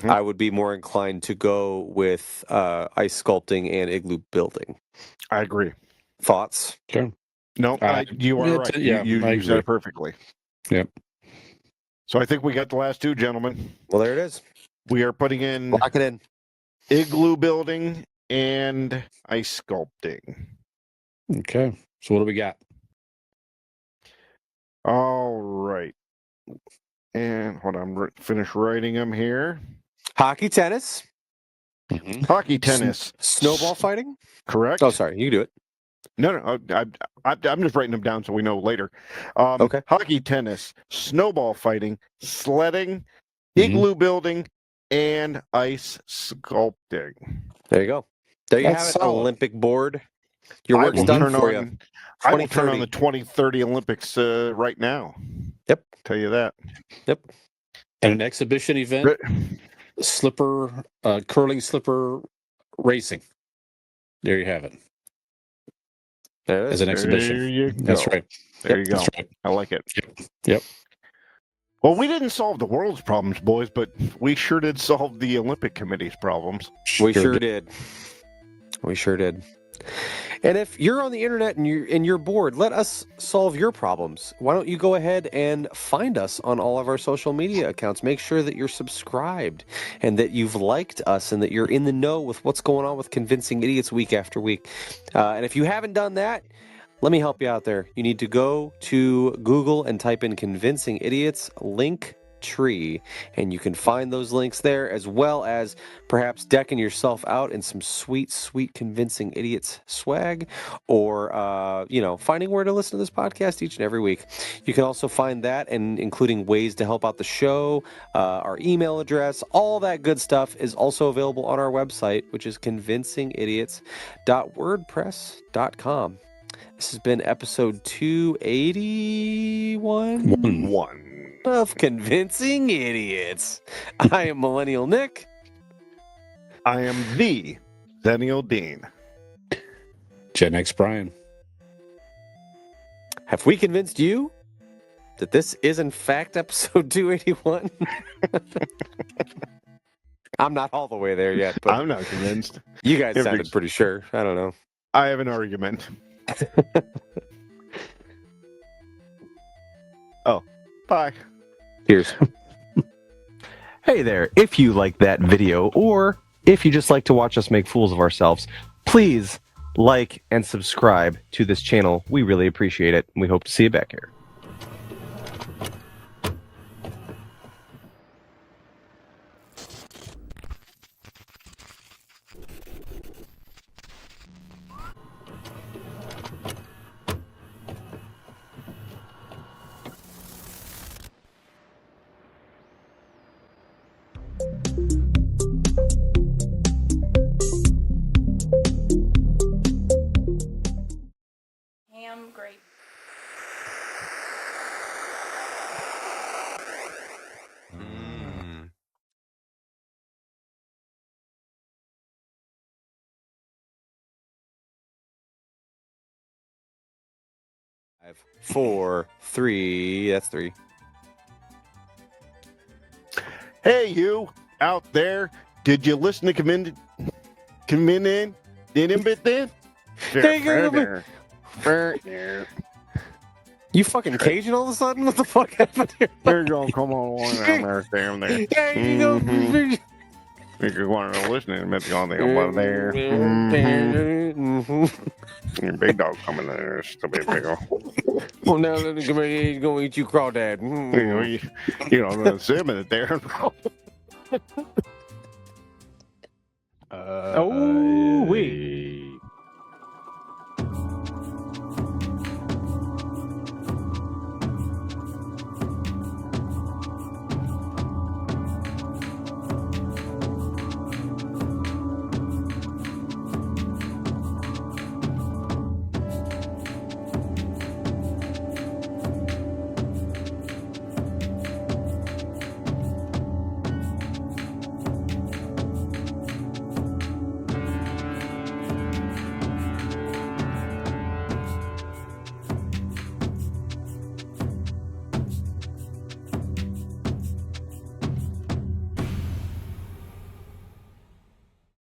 I would be more inclined to go with ice sculpting and igloo building. I agree. Thoughts? Sure. No, you are right. You said it perfectly. Yep. So I think we got the last 2, gentlemen. Well, there it is. We are putting in lock it in. Igloo building and ice sculpting. Okay. So what do we got? All right. And hold on, finish writing them here. Hockey, tennis, Hockey, tennis, snowball fighting. correct? Oh, sorry, you can do it. No, I'm just writing them down so we know later. Okay. Hockey, tennis, snowball fighting, sledding, Mhm. igloo building, and ice sculpting. There you go. There you That's have it, solid. Olympic board. Your I work's will done turn for on. you. I will turn on 2030. the 2030 Olympics right now. Yep. Tell you that. Yep. And an exhibition event, curling slipper racing. There you have it. There it As is. an exhibition. There you That's go. right. There you go. That's right. I like it. Yep. Well, we didn't solve the world's problems, boys, but we sure did solve the Olympic Committee's problems. We sure did. We sure did. And if you're on the internet and you're bored, let us solve your problems. Why don't you go ahead and find us on all of our social media accounts? Make sure that you're subscribed and that you've liked us and that you're in the know with what's going on with Convincing Idiots week after week. And if you haven't done that, let me help you out there. You need to go to Google and type in Convincing Idiots link tree, and you can find those links there, as well as perhaps decking yourself out in some sweet Convincing Idiots swag, or finding where to listen to this podcast each and every week. You can also find that, and including ways to help out the show, our email address, all that good stuff is also available on our website, which is convincingidiots.wordpress.com. This has been episode 281 One. of Convincing Idiots. I am Millennial Nick. I am the Zennial Dean. Gen X Brian. Have we convinced you that this is in fact episode 281? I'm not all the way there yet, but I'm not convinced. you guys Every- sounded pretty sure. I don't know. I have an argument. Oh, bye. Cheers. Hey there, if you like that video, or if you just like to watch us make fools of ourselves, please like and subscribe to this channel. We really appreciate it, and we hope to see you back here. Ham grape. Five, 4, 3. That's 3. Hey, you out there. Did you listen to come in? Didn't bit then? You fucking Cajun all of a sudden? What the fuck happened here? They're gonna come on there. Yeah, you know. If you want to listen to it, on the over there. Your big dog coming there. Stupid big old. Well, now let me come here. He's gonna eat you crawdad. You know, the salmon there.